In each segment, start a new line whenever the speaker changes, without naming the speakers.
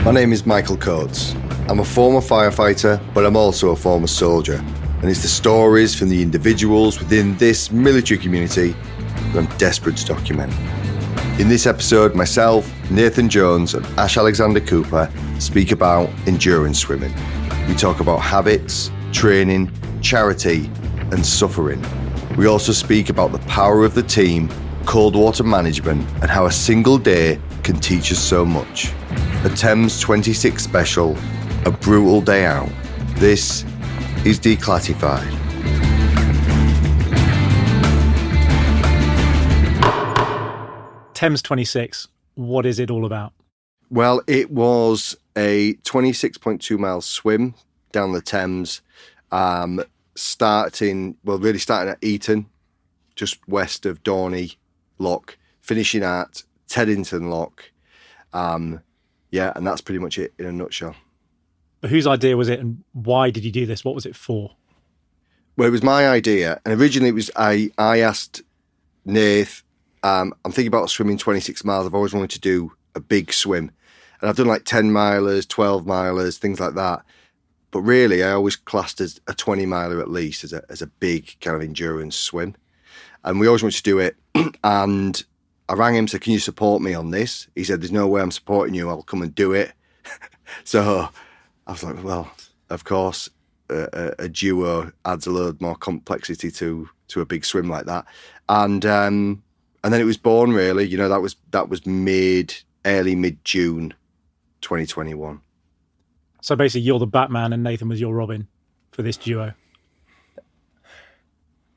My name is Michael Coates. I'm a former firefighter, but I'm also a former soldier. And it's the stories from the individuals within this military community that I'm desperate to document. In this episode, myself, Nathan Jones, and Ash Alexander Cooper speak about endurance swimming. We talk about habits, training, charity, and suffering. We also speak about the power of the team, cold water management, and how a single day can teach us so much. A Thames 26 special, a brutal day out. This is Declassified.
Thames 26, what is it all about?
Well, it was a 26.2 mile swim down the Thames, starting at Eton, just west of Dorney Lock, finishing at Teddington Lock. And that's pretty much it in a nutshell.
But whose idea was it and why did you do this? What was it for?
Well, it was my idea. And originally it was, I asked Nath, I'm thinking about swimming 26 miles. I've always wanted to do a big swim. And I've done like 10 milers, 12 milers, things like that. But really, I always classed as a 20 miler at least as a big kind of endurance swim. And we always wanted to do it. And I rang him, said, can you support me on this? He said, there's no way I'm supporting you. I'll come and do it. So I was like, well, of course, a duo adds a load more complexity to a big swim like that. And then it was born, really. You know, that was early mid-June 2021.
So basically you're the Batman and Nathan was your Robin for this duo.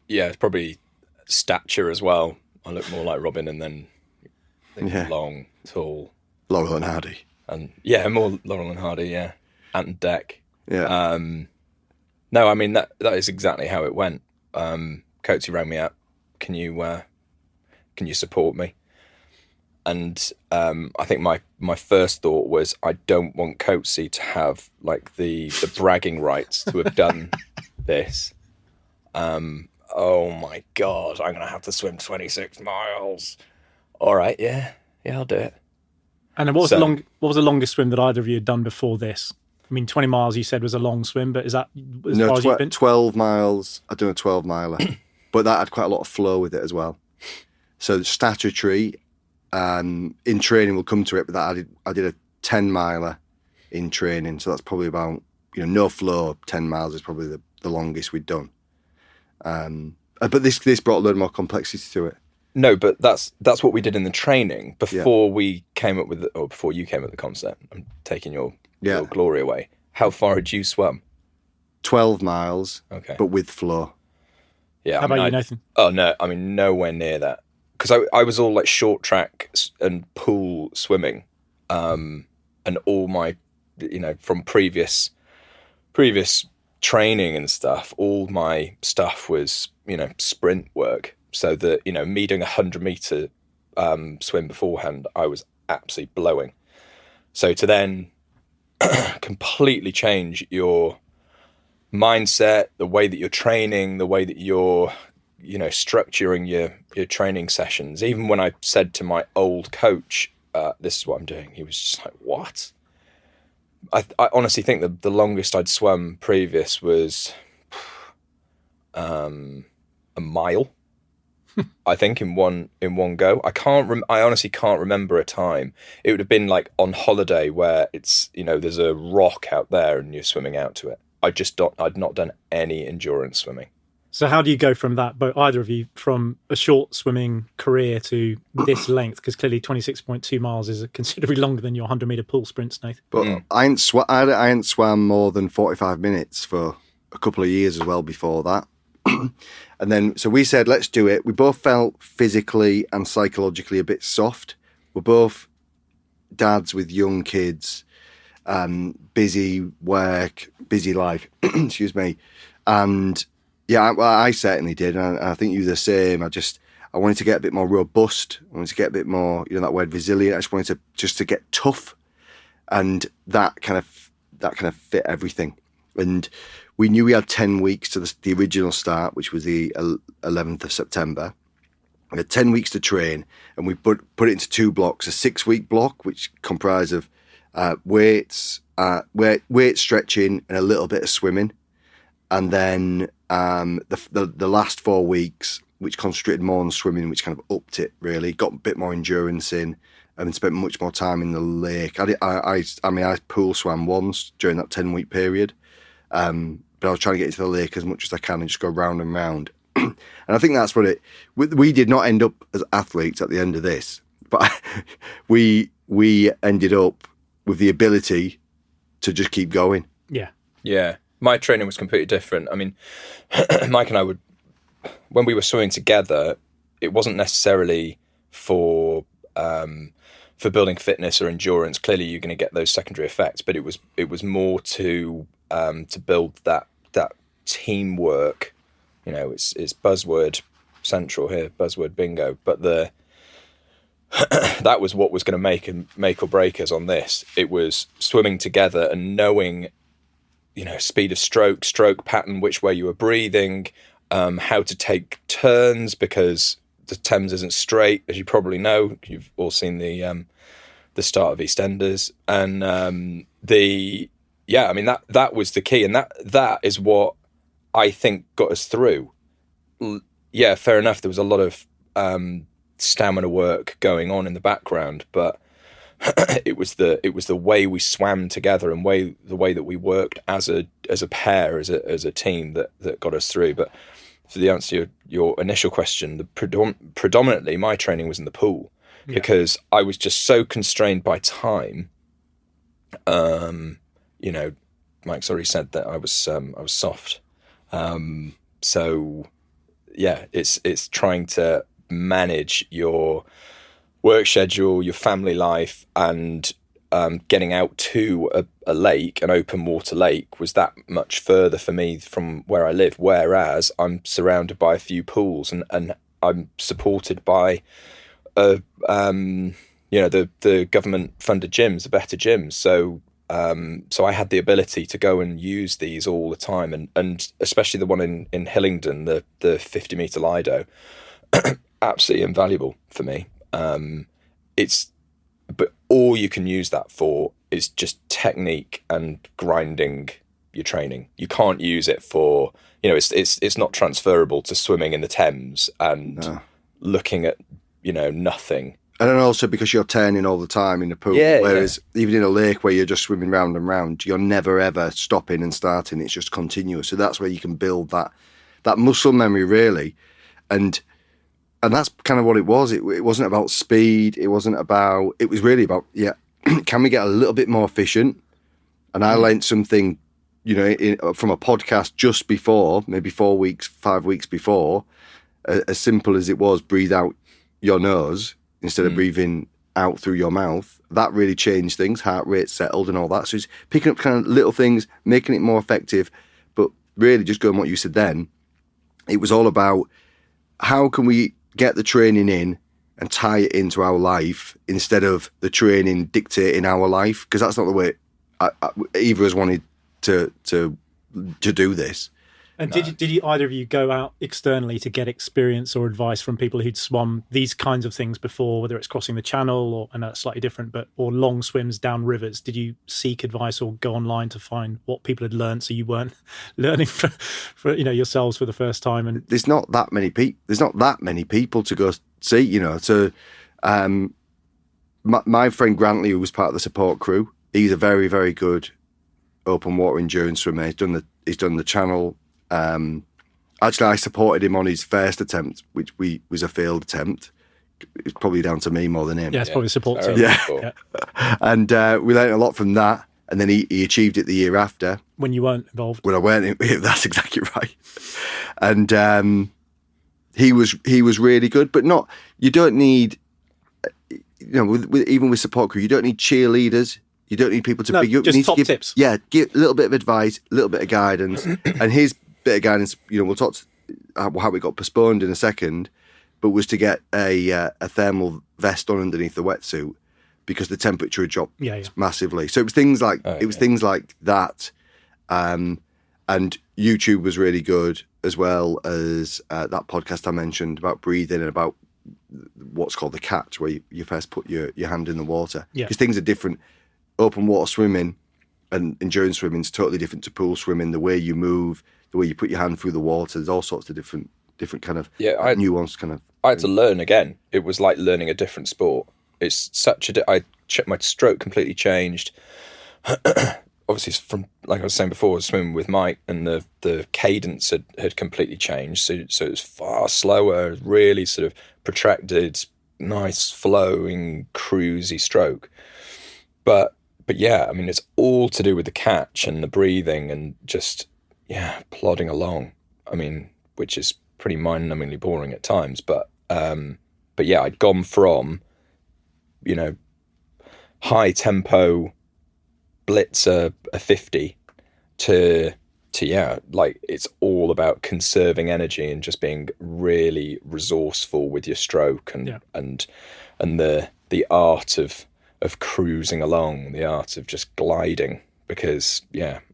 Yeah, it's probably stature as well. I look more like Robin and then long, tall.
Laurel and Hardy.
And yeah, more Laurel and Hardy, yeah. Ant and Dec.
Yeah.
No, I mean, that is exactly how it went. Coatsy rang me up. Can you support me? And I think my first thought was, I don't want Coatsy to have like the bragging rights to have done this. Oh my God, I'm going to have to swim 26 miles. All right, yeah, I'll do it.
And then what was the longest swim that either of you had done before this? I mean, 20 miles you said was a long swim, but is that as far as you've been?
12 miles. I've done a 12 miler, but that had quite a lot of flow with it as well. So statutory, in training we'll come to it, but I did a 10 miler in training. So that's probably about, no flow, 10 miles is probably the longest we'd done. But this brought a load more complexity to it.
No, but that's what we did in the training before we came up with before you came up with the concept. I'm taking your glory away. How far had you swum?
12 miles, okay, but with flow.
Yeah.
How about you, Nathan?
Oh no, I mean nowhere near that. Because I was all like short track and pool swimming, and all my, from previous training and stuff, all my stuff was, sprint work. So that, me doing 100-meter swim beforehand, I was absolutely blowing. So to then completely change your mindset, the way that you're training, the way that you're, structuring your training sessions. Even when I said to my old coach, this is what I'm doing, he was just like, what? I honestly think that the longest I'd swum previous was a mile. I think in one go. I honestly can't remember a time. It would have been like on holiday where it's, there's a rock out there and you're swimming out to it. I'd not done any endurance swimming.
So how do you go from that, either of you, from a short swimming career to this length? Because clearly 26.2 miles is considerably longer than your 100-meter pool sprints, Nathan.
But I hadn't swam more than 45 minutes for a couple of years as well before that. And then, so we said, let's do it. We both felt physically and psychologically a bit soft. We're both dads with young kids, busy work, busy life, excuse me. And yeah, I certainly did. And I think you the same. I wanted to get a bit more robust. I wanted to get a bit more, that word resilient. I just wanted to get tough. And that kind of fit everything. And we knew we had 10 weeks to the original start, which was the 11th of September. We had 10 weeks to train, and we put it into two blocks, a 6-week block, which comprised of weight stretching, and a little bit of swimming. And then the last 4 weeks, which concentrated more on swimming, which kind of upped it really, got a bit more endurance in, and spent much more time in the lake. I pool swam once during that 10-week period, but I was trying to get into the lake as much as I can and just go round and round. And I think that's what we did not end up as athletes at the end of this, but we ended up with the ability to just keep going.
Yeah. My training was completely different. I mean, Mike and I when we were swimming together, it wasn't necessarily for building fitness or endurance. Clearly, you're going to get those secondary effects, but it was more to build that teamwork. You know, it's buzzword central here, buzzword bingo. But that was what was going to make or break us on this. It was swimming together and knowing, you know, speed of stroke pattern, which way you were breathing, how to take turns, because the Thames isn't straight, as you probably know. You've all seen the start of EastEnders, and that was the key, and that is what I think got us through. Yeah, fair enough. There was a lot of stamina work going on in the background, but it was the way we swam together and the way that we worked as a pair, as a team that got us through. But for the answer to your initial question, predominantly my training was in the pool, because I was just so constrained by time. You know, Mike's already said that I was soft. So yeah, it's trying to manage your work schedule, your family life, and getting out to a lake, an open water lake, was that much further for me from where I live. Whereas I'm surrounded by a few pools, and I'm supported by, the government funded gyms, the better gyms. So I had the ability to go and use these all the time, and especially the one in Hillingdon, the 50 meter Lido, absolutely invaluable for me. But all you can use that for is just technique and grinding your training. You can't use it for, you know, it's not transferable to swimming in the Thames and looking at, you know, nothing.
And then also because you're turning all the time in the pool, whereas even in a lake where you're just swimming round and round, you're never ever stopping and starting. It's just continuous. So that's where you can build that muscle memory really, and that's kind of what it was. It wasn't about speed. It was really about, can we get a little bit more efficient? And I learned something, you know, from a podcast just before, maybe 5 weeks before, as simple as it was, breathe out your nose instead of breathing out through your mouth. That really changed things. Heart rate settled and all that. So it's picking up kind of little things, making it more effective. But really, just going what you said then, it was all about how can we get the training in and tie it into our life instead of the training dictating our life, because that's not the way either of us wanted to do this.
And did you either of you go out externally to get experience or advice from people who'd swum these kinds of things before, whether it's crossing the channel and that's slightly different, or long swims down rivers? Did you seek advice or go online to find what people had learned, so you weren't learning for yourselves for the first time? And
there's not that many people. There's not that many people to go see. You know, so my friend Grantley, who was part of the support crew, he's a very, very good open water endurance swimmer. He's done the channel. Actually, I supported him on his first attempt, which was a failed attempt. It's probably down to me more than him.
Yeah, it's probably support team.
Yeah. And we learned a lot from that. And then he achieved it the year after.
When you weren't involved.
When I weren't, that's exactly right. And he was really good, but not. You don't need, you know, even with support crew, you don't need cheerleaders. You don't need people to big you up.
Just
you need
top
to give
tips.
Yeah, give a little bit of advice, a little bit of guidance. And his bit of guidance, you know, we'll talk how it got postponed in a second, but was to get a thermal vest on underneath the wetsuit because the temperature had dropped massively. So it was things like things like that. And YouTube was really good, as well as that podcast I mentioned about breathing and about what's called the catch, where you first put your hand in the water. Because things are different. open water swimming and endurance swimming is totally different to pool swimming. The way you move, the way you put your hand through the water, there's all sorts of different kind of nuanced kind of.
I had to learn again. It was like learning a different sport. It's such a. My stroke completely changed. Obviously, from like I was saying before, swimming with Mike, and the cadence had completely changed. So it was far slower, really sort of protracted, nice flowing, cruisy stroke. But yeah, I mean, it's all to do with the catch and the breathing and just plodding along. I mean, which is pretty mind-numbingly boring at times. But yeah, I'd gone from high tempo blitzer a 50 to like it's all about conserving energy and just being really resourceful with your stroke and the art of cruising along, the art of just gliding, because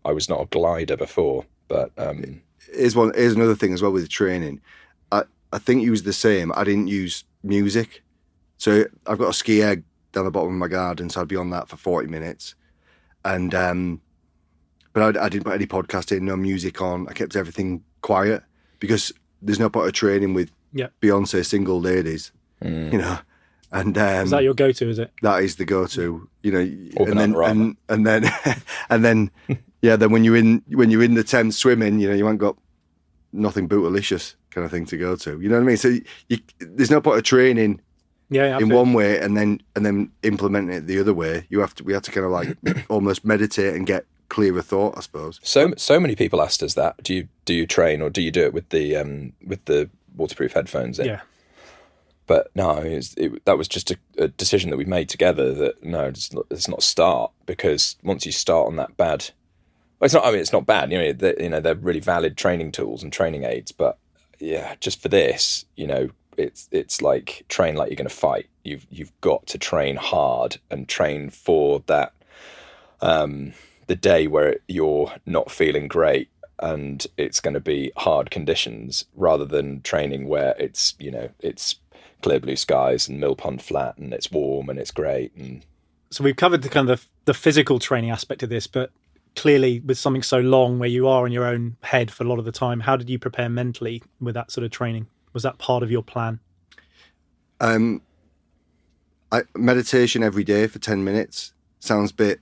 I was not a glider before. But
here's another thing as well with training. I think you was the same. I didn't use music, so I've got a ski egg down the bottom of my garden, so I'd be on that for 40 minutes. And but I didn't put any podcasting, no music on. I kept everything quiet because there's no point of training with Beyonce single ladies, you know. And
is that your go-to? Is it?
That is the go-to, you know.
Or
and then then when you're in the Thames swimming, you know, you ain't got nothing bootylicious kind of thing to go to. You know what I mean? So there's no point of training.
Yeah,
in one way and then implementing it the other way. We have to kind of like almost meditate and get clearer thought, I suppose.
So many people asked us that. Do you train or do you do it with the waterproof headphones in?
Yeah.
But no, that was just a decision that we made together. That no, it's not start, because once you start on that bad, well, it's not. I mean, it's not bad. They're really valid training tools and training aids. But yeah, just for this, it's like train like you're going to fight. You've got to train hard and train for that the day where you're not feeling great and it's going to be hard conditions, rather than training where it's clear blue skies and Mill Pond flat and it's warm and it's great. And
so we've covered the kind of the physical training aspect of this, but clearly with something so long where you are in your own head for a lot of the time, how did you prepare mentally with that sort of training? Was that part of your plan?
Meditation every day for 10 minutes sounds a bit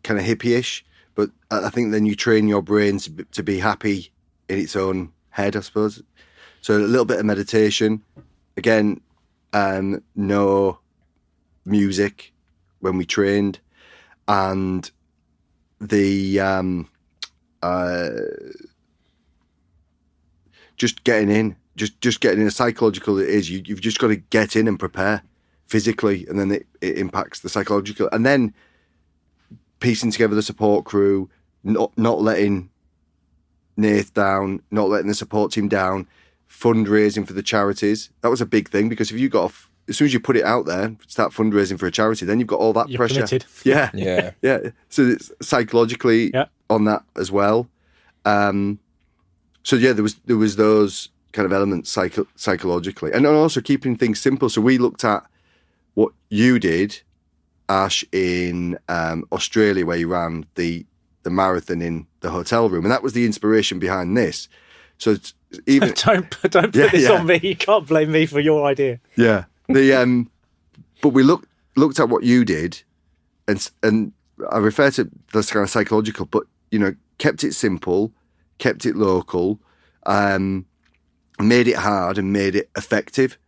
kind of hippie-ish, but I think then you train your brain to be happy in its own head, I suppose. So a little bit of meditation. Again, no music when we trained, and the just getting in. Just getting in. A psychological it is. You've just got to get in and prepare physically, and then it impacts the psychological. And then piecing together the support crew, not letting Nath down, not letting the support team down, fundraising for the charities. That was a big thing, because if you got as soon as you put it out there, start fundraising for a charity, then you've got all that pressure.
Committed.
Yeah. So it's psychologically on that as well. So yeah, there was those kind of elements psychologically, and also keeping things simple. So we looked at what you did, Ash, in Australia, where you ran the marathon in the hotel room, and that was the inspiration behind this. So it's even
don't put this on me. You can't blame me for your idea.
Yeah, but we looked at what you did, and I refer to this kind of psychological, but kept it simple, kept it local, made it hard and made it effective,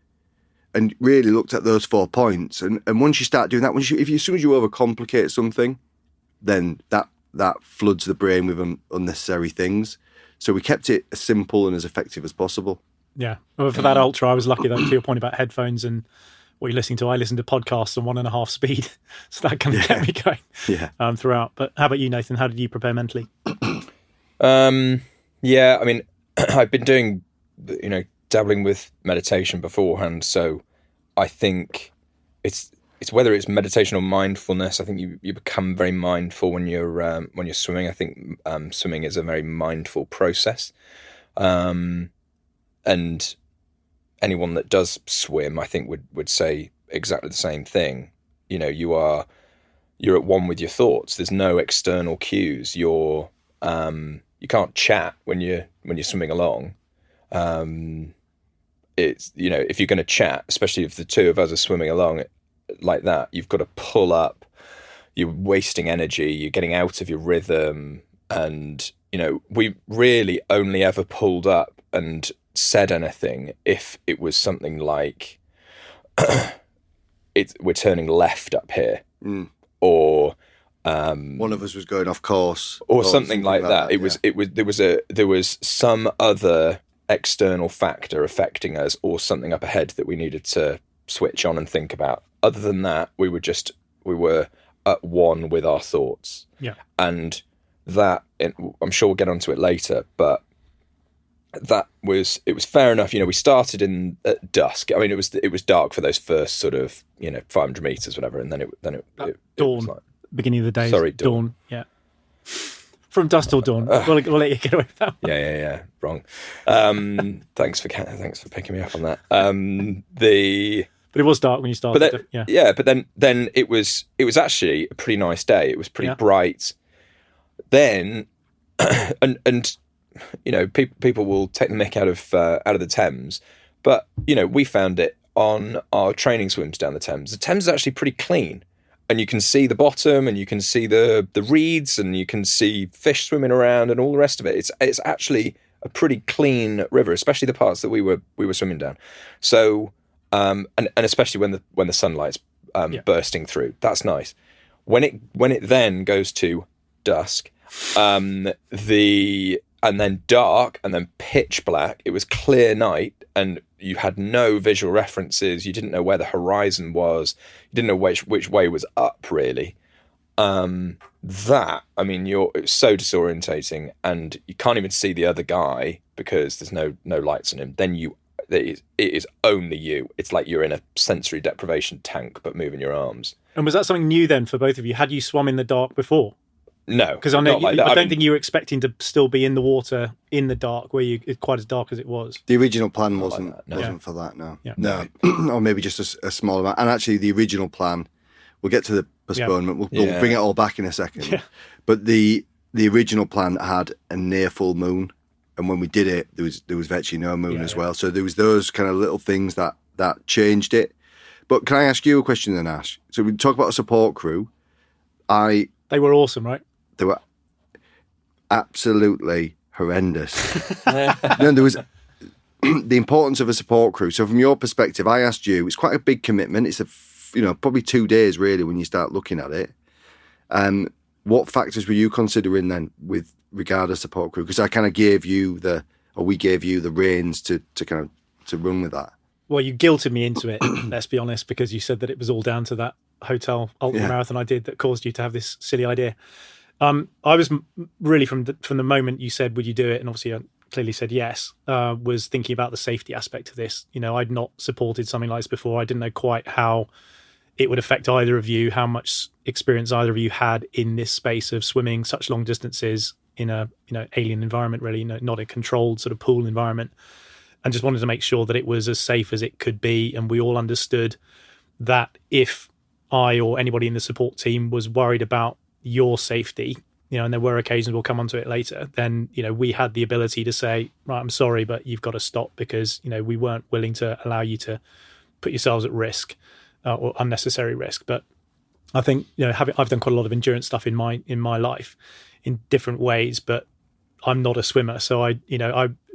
and really looked at those 4 points. And once you start doing that, as soon as you overcomplicate something, then that floods the brain with unnecessary things. So we kept it as simple and as effective as possible.
Yeah. Well, for that ultra, I was lucky, though, to your point about headphones and what you're listening to. I listened to podcasts on 1.5 speed, so that kind of kept me going throughout. But how about you, Nathan? How did you prepare mentally?
Yeah, I mean, I've been doing, dabbling with meditation beforehand. So I think it's whether it's meditation or mindfulness. I think you become very mindful when you're swimming. I think swimming is a very mindful process, and anyone that does swim, I think would say exactly the same thing. You're you're at one with your thoughts. There's no external cues. You can't chat when you're swimming along. It's, you know, if you're going to chat, especially if the two of us are swimming along like that, you've got to pull up. You're wasting energy. You're getting out of your rhythm, and you know, we really only ever pulled up and said anything if it was something like, we're turning left up here, or
one of us was going off course,
or something like that. There was some other external factor affecting us, or something up ahead that we needed to switch on and think about. Other than that, we were at one with our thoughts.
Yeah.
And that, I'm sure we'll get onto it later, but it was fair enough. You know, we started at dusk. I mean, it was dark for those first sort of, you know, 500 meters, whatever, and then it
dawn,
it was like,
beginning of the day.
Sorry, dawn.
Yeah. From dusk till dawn. We'll let you get away with that one.
Yeah. Wrong. Thanks for picking me up on that.
But it was dark when you started.
But then it was actually a pretty nice day. It was pretty bright. Then, and you know, people will take the mick out of the Thames, but you know, we found it on our training swims down the Thames. The Thames is actually pretty clean, and you can see the bottom, and you can see the reeds, and you can see fish swimming around, and all the rest of it. It's actually a pretty clean river, especially the parts that we were swimming down. So. And especially when the sunlight's bursting through, that's nice. When it then goes to dusk, and then dark, and then pitch black. It was clear night, and you had no visual references. You didn't know where the horizon was. You didn't know which way was up, really. It's so disorientating, and you can't even see the other guy because there's no lights on him. Then it is only you. It's like you're in a sensory deprivation tank, but moving your arms. And
was that something new then for both of you? Had you swum in the dark before?
No,
because I know I don't think you were expecting to still be in the water in the dark, where you quite as dark as it was.
The original plan wasn't for that. No, or maybe just a small amount. And actually, the original plan. We'll get to the postponement. We'll bring it all back in a second. Yeah. But the original plan had a near full moon. And when we did it, there was virtually no moon as well. So there was those kind of little things that changed it. But can I ask you a question then, Ash? So we talk about a support crew. They
were awesome, right?
They were absolutely horrendous. No, there was the importance of a support crew. So from your perspective, I asked you. It's quite a big commitment. It's probably 2 days really when you start looking at it. What factors were you considering then with regard to support crew? Because I kind of we gave you the reins to run with that.
Well, you guilted me into it, let's be honest, because you said that it was all down to that hotel ultra marathon I did that caused you to have this silly idea. I was really from the moment you said, would you do it? And obviously I clearly said yes, was thinking about the safety aspect of this. You know, I'd not supported something like this before. I didn't know quite how it would affect either of you, how much experience either of you had in this space of swimming such long distances in a alien environment, really, not a controlled sort of pool environment, and just wanted to make sure that it was as safe as it could be. And we all understood that if I or anybody in the support team was worried about your safety, and there were occasions, we'll come onto it later, then we had the ability to say, right, I'm sorry, but you've got to stop, because we weren't willing to allow you to put yourselves at risk. Or unnecessary risk. But I think I've done quite a lot of endurance stuff in my life in different ways, but I'm not a swimmer, so I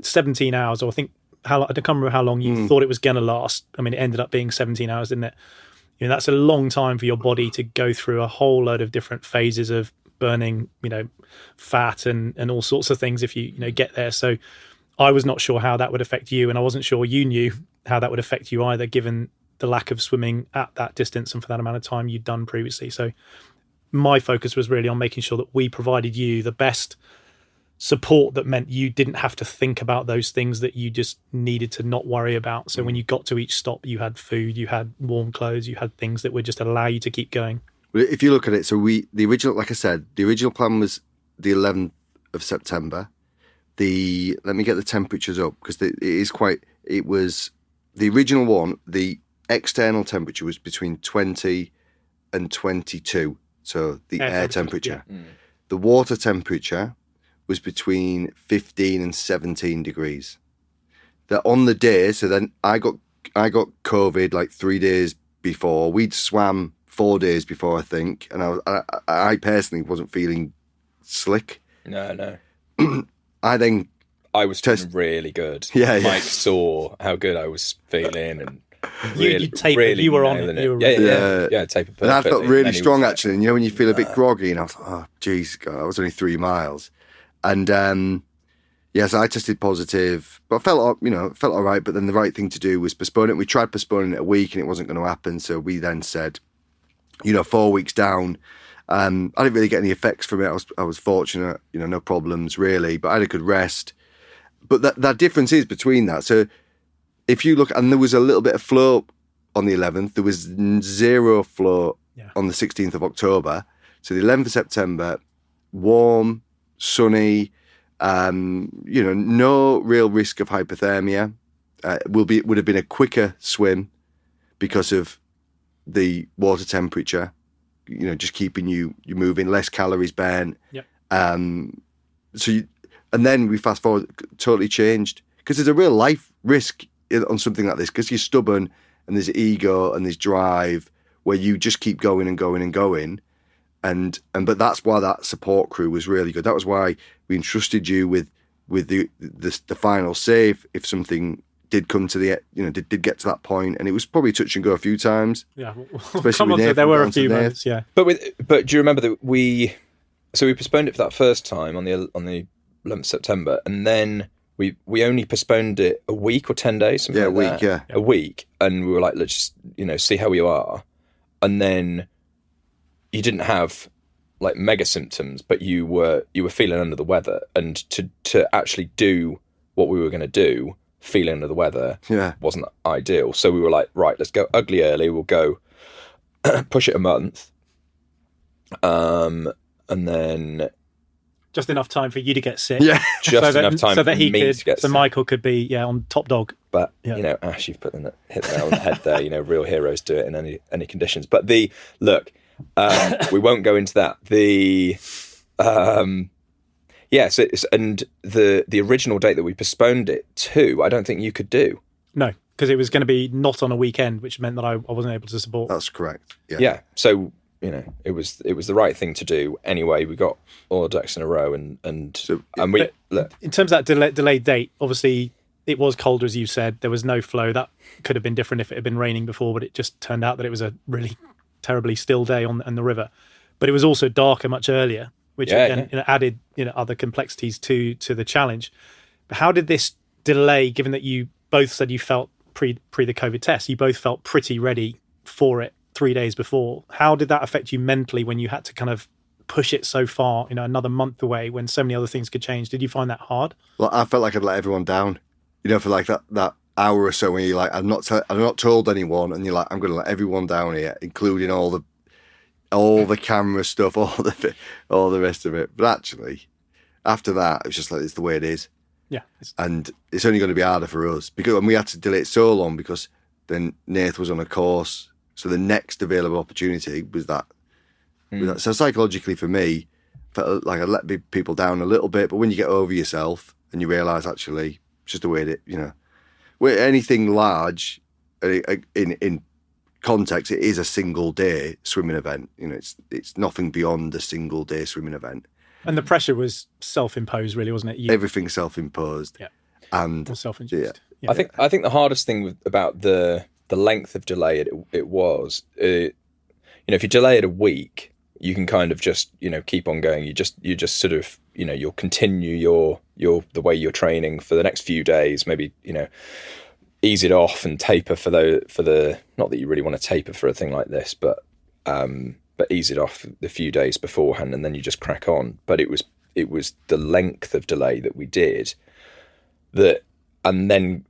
17 hours, or I can't remember how long you thought it was going to last. I mean, it ended up being 17 hours, didn't it? That's a long time for your body to go through a whole load of different phases of burning fat and all sorts of things if you get there. So I was not sure how that would affect you, and I wasn't sure you knew how that would affect you either, given the lack of swimming at that distance and for that amount of time you'd done previously. So my focus was really on making sure that we provided you the best support that meant you didn't have to think about those things that you just needed to not worry about. So when you got to each stop, you had food, you had warm clothes, you had things that would just allow you to keep going.
If you look at it, so the original plan was the 11th of September. Let me get the temperatures up, because it was the original one, the external temperature was between 20 and 22. so the air temperature.
Yeah.
The water temperature was between 15 and 17 degrees. That on the day, so then I got COVID like 3 days before. We'd swam 4 days before, I think, and I personally wasn't feeling slick.
No.
I
was feeling really good.
Yeah,
Mike saw how good I was feeling, and
you tapered. You were on it.
Yeah, tapered.
And I felt really strong actually. And when you feel a bit groggy, and I was like, oh, geez, God, I was only 3 miles, and yes, I tested positive, but I felt all right. But then the right thing to do was postpone it. We tried postponing it a week, and it wasn't going to happen. So we then said, 4 weeks down. I didn't really get any effects from it. I was fortunate, no problems really, but I had a good rest. But that difference is between that. So if you look, and there was a little bit of flow on the 11th, there was 0 flow on the 16th of October. So the 11th of September, warm, sunny, no real risk of hypothermia. Would have been a quicker swim because of the water temperature. Just keeping you moving, less calories burnt.
Yep.
And then we fast forward, totally changed, because there's a real life risk on something like this, because you're stubborn and there's ego and there's drive where you just keep going and going and going. But that's why that support crew was really good. That was why we entrusted you with the final save if something did come to the did get to that point, and it was probably touch and go a few times.
Yeah,
especially with Nathan,
there were a few moments. Yeah,
but do you remember that we postponed it for that first time on the 11th of September, and then we only postponed it a week or 10 days, something like that. A week, and we were like, let's just see how we are, and then you didn't have like mega symptoms, but you were feeling under the weather, and to actually do what we were going to do, feeling under the weather, wasn't ideal. So we were like, right, let's go ugly early. We'll go push it a month, and then
just enough time for you to get sick.
Yeah,
just enough time
so that he
me
could,
to get
so
sick.
Michael could be on top dog.
But Ash, you've hit the nail on the head there. Real heroes do it in any conditions. But we won't go into that. And the original date that we postponed it to, I don't think you could do.
No, because it was going to be not on a weekend, which meant that I wasn't able to support.
That's correct.
Yeah. So it was the right thing to do. Anyway, we got all the ducks in a row, and we look.
In terms of that delayed date, obviously it was colder, as you said. There was no flow. That could have been different if it had been raining before, but it just turned out that it was a really terribly still day on the river. But it was also darker much earlier, which added other complexities to the challenge. But how did this delay, given that you both said you felt pre the COVID test, you both felt pretty ready for it 3 days before, how did that affect you mentally when you had to kind of push it so far, another month away when so many other things could change? Did you find that hard?
Well, I felt like I'd let everyone down, for like that hour or so when you're like, I've not told anyone, and you're like, I'm going to let everyone down here, including all the camera stuff, all the rest of it. But actually, after that, it was just like, it's the way it is.
Yeah.
And it's only going to be harder for us and we had to delay it so long because then Nath was on a course. So the next available opportunity was that. So psychologically for me, I felt like I let people down a little bit, but when you get over yourself and you realise actually it's just the way that, where anything large in context, it is a single day swimming event. It's nothing beyond a single day swimming event.
And the pressure was self-imposed, really, wasn't it?
Everything self-imposed.
Yeah.
And
or self-induced.
Yeah.
I think the hardest thing about the length of delay it was, if you delay it a week, you can kind of just keep on going. You just sort of you'll continue your the way you're training for the next few days. Maybe ease it off and taper for the not that you really want to taper for a thing like this, but ease it off the few days beforehand, and then you just crack on. But it was the length of delay that we did that, and then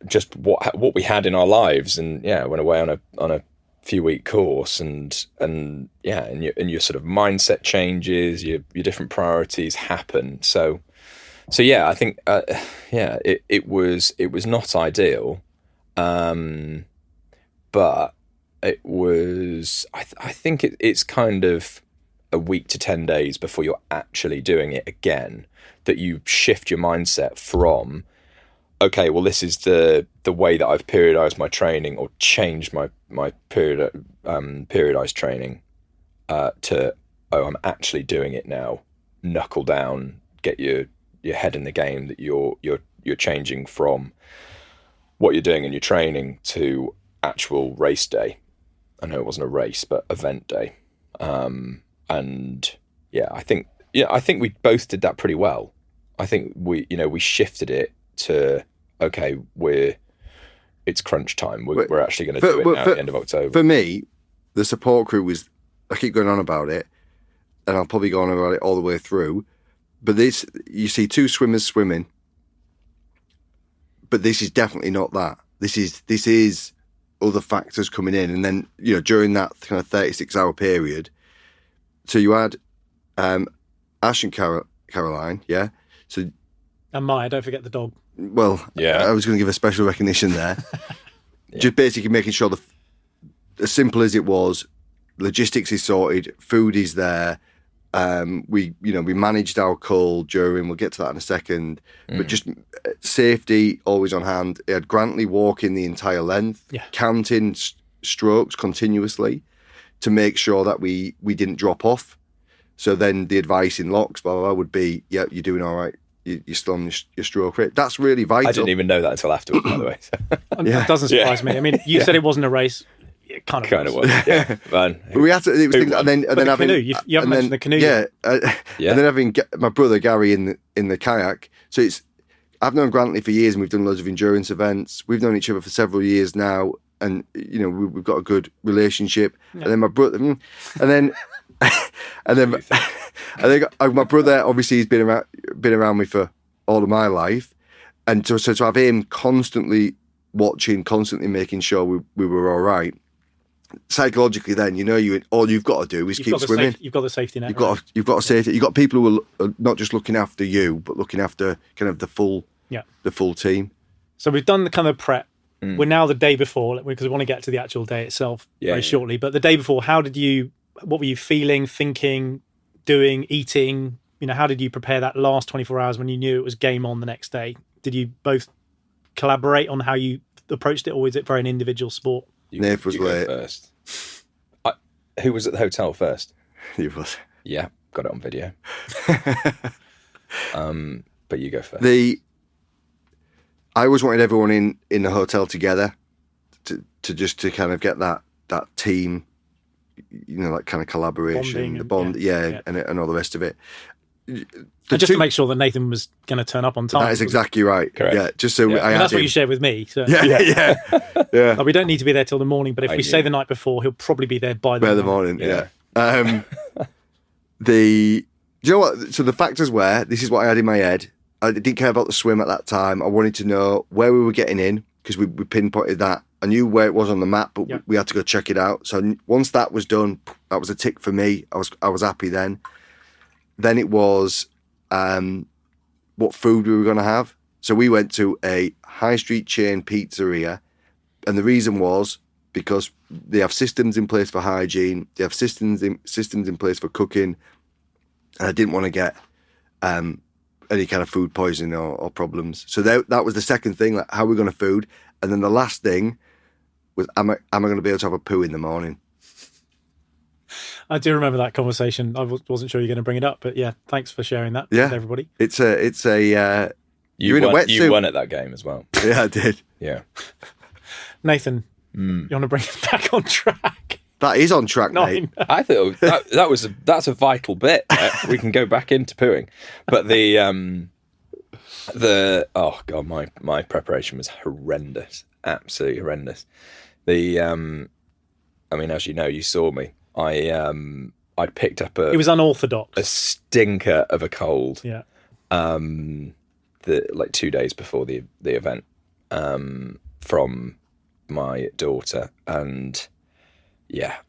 just what we had in our lives, and went away on a few-week course, and your sort of mindset changes, your different priorities happen. So yeah, I think it was not ideal, but it was. I think it's kind of a week to 10 days before you're actually doing it again, that you shift your mindset from, okay, well, this is the way that I've periodized my training or changed my periodized training to, oh, I'm actually doing it now. Knuckle down, get your head in the game, that you're changing from what you're doing in your training to actual race day. I know it wasn't a race, but event day. And I think we both did that pretty well. I think we shifted it to, okay, it's crunch time. We're actually going to do it now at the end of October.
For me, the support crew was, I keep going on about it, and I'll probably go on about it all the way through. But this, you see two swimmers swimming, but this is definitely not that. This is other factors coming in, and then during that kind of 36-hour period. So you had Ash and Caroline, yeah. So
and Maya, don't forget the dog.
Well, yeah, I was going to give a special recognition there. Yeah. Just basically making sure as simple as it was, logistics is sorted, food is there. We managed our call during. We'll get to that in a second. But just safety always on hand. He had Grantley walking the entire length, counting strokes continuously to make sure that we didn't drop off. So then the advice in locks, blah, blah, blah, would be, yeah, you're doing all right. You're still on your stroke rate. That's really vital.
I didn't even know that until afterwards, by the way.
That doesn't surprise me. I mean, you said it wasn't a race. It kind of was.
Yeah, man.
We had to. It was things, and then having
canoe. You haven't mentioned the canoe.
Yeah, and then having my brother Gary in the kayak. So I've known Grantley for years, and we've done loads of endurance events. We've known each other for several years now, and we've got a good relationship. Yeah. And then my brother, and then my brother obviously has been around me for all of my life, and so to have him constantly watching, constantly making sure we were all right. Psychologically, then all you've got to do is keep swimming.
You've got the safety net.
You've got to safety. You've got people who are not just looking after you, but looking after kind of the full team.
So we've done the kind of prep. We're now the day before, because we want to get to the actual day itself very shortly. But the day before, what were you feeling, thinking, doing, eating? How did you prepare that last 24 hours when you knew it was game on the next day? Did you both collaborate on how you approached it, or was it very an individual sport?
Nath was late
first. Who was at the hotel first?
He was.
Yeah, got it on video. But you go first.
I always wanted everyone in the hotel together to kind of get that team, like kind of collaboration,
bonding,
the bond, and all the rest of it.
To make sure that Nathan was going to turn up on time.
That is exactly right. Correct. Yeah, just so
that's what you shared with me. So.
Yeah.
Like, we don't need to be there till the morning, but if we say the night before, he'll probably be there by the morning.
Yeah. Do you know what? So the factors were, this is what I had in my head. I didn't care about the swim at that time. I wanted to know where we were getting in, because we pinpointed that. I knew where it was on the map, but we had to go check it out. So once that was done, that was a tick for me. I was happy then. Then it was what food we were going to have. So we went to a high street chain pizzeria, and the reason was because they have systems in place for hygiene, they have systems in place for cooking, and I didn't want to get any kind of food poisoning or problems. So that was the second thing, like how are we going to food, and then the last thing was am I going to be able to have a poo in the morning?
I do remember that conversation. I wasn't sure you were going to bring it up, but thanks for sharing that with everybody.
It's a you're in a wetsuit.
You won at that game as well.
Yeah, I did.
Yeah.
Nathan, you want to bring it back on track?
That is on track, mate.
I thought that's a vital bit. We can go back into pooing, but oh god, my preparation was horrendous, absolutely horrendous. I mean, as you know, you saw me. I picked up
it was unorthodox,
a stinker of a cold.
Yeah.
Like 2 days before the event, from my daughter, and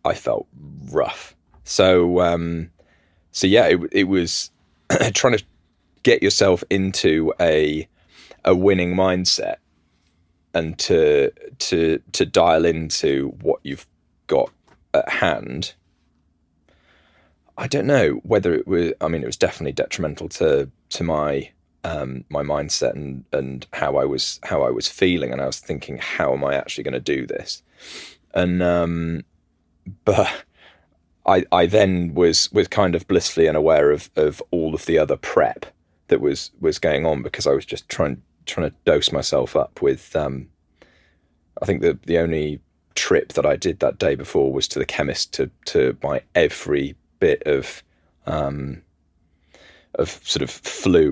I felt rough. So it was trying to get yourself into a winning mindset, and to dial into what you've got at hand. I don't know whether it was. I mean, it was definitely detrimental to my my mindset and how I was feeling, and I was thinking, how am I actually going to do this? And but I then was kind of blissfully unaware of all of the other prep that was going on, because I was just trying to dose myself up with. I think the only trip that I did that day before was to the chemist to buy every bit of sort of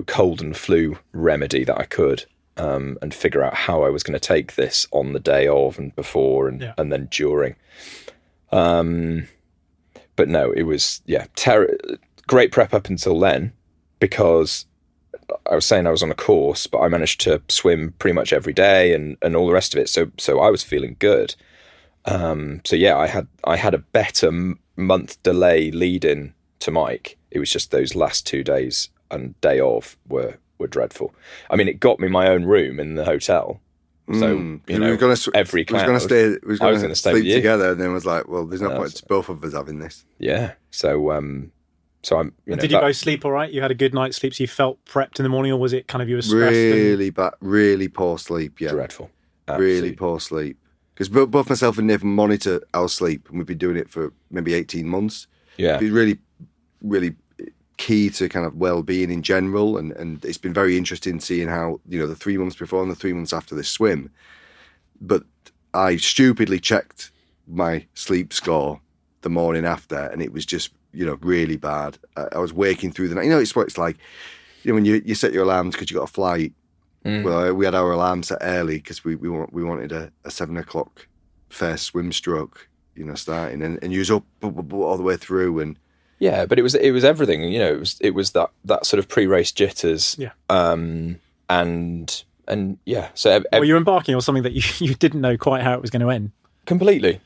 cold and flu remedy that I could, and figure out how I was going to take this on the day of and before and then during. But no, it was great prep up until then, because I was saying I was on a course, but I managed to swim pretty much every day and all the rest of it. So I was feeling good. So yeah, I had a better month delay lead in to Mike. It was just those last 2 days and day of were dreadful. I mean, it got me my own room in the hotel. So every class,
we was going to sleep
together,
and then was like, well, there's no point to both of us having this.
Yeah. So I'm.
Did you both sleep all right? You had a good night's sleep, so you felt prepped in the morning, or was it kind of you were stressed?
Really poor sleep. Yeah,
dreadful.
Absolutely. Really poor sleep. Because both myself and Niv monitor our sleep, and we've been doing it for maybe 18 months.
Yeah,
it's really, really key to kind of well-being in general, and it's been very interesting seeing how, the 3 months before and the 3 months after this swim. But I stupidly checked my sleep score the morning after, and it was just really bad. I was waking through the night. It's what it's like. When you set your alarms because you got a flight. Well, we had our alarm set early because we wanted a 7 o'clock first swim stroke, starting, and you was up all the way through. And
yeah, but it was everything. It was that sort of pre-race jitters.
Yeah.
And yeah. So
you're embarking on something that you didn't know quite how it was going to end.
Completely.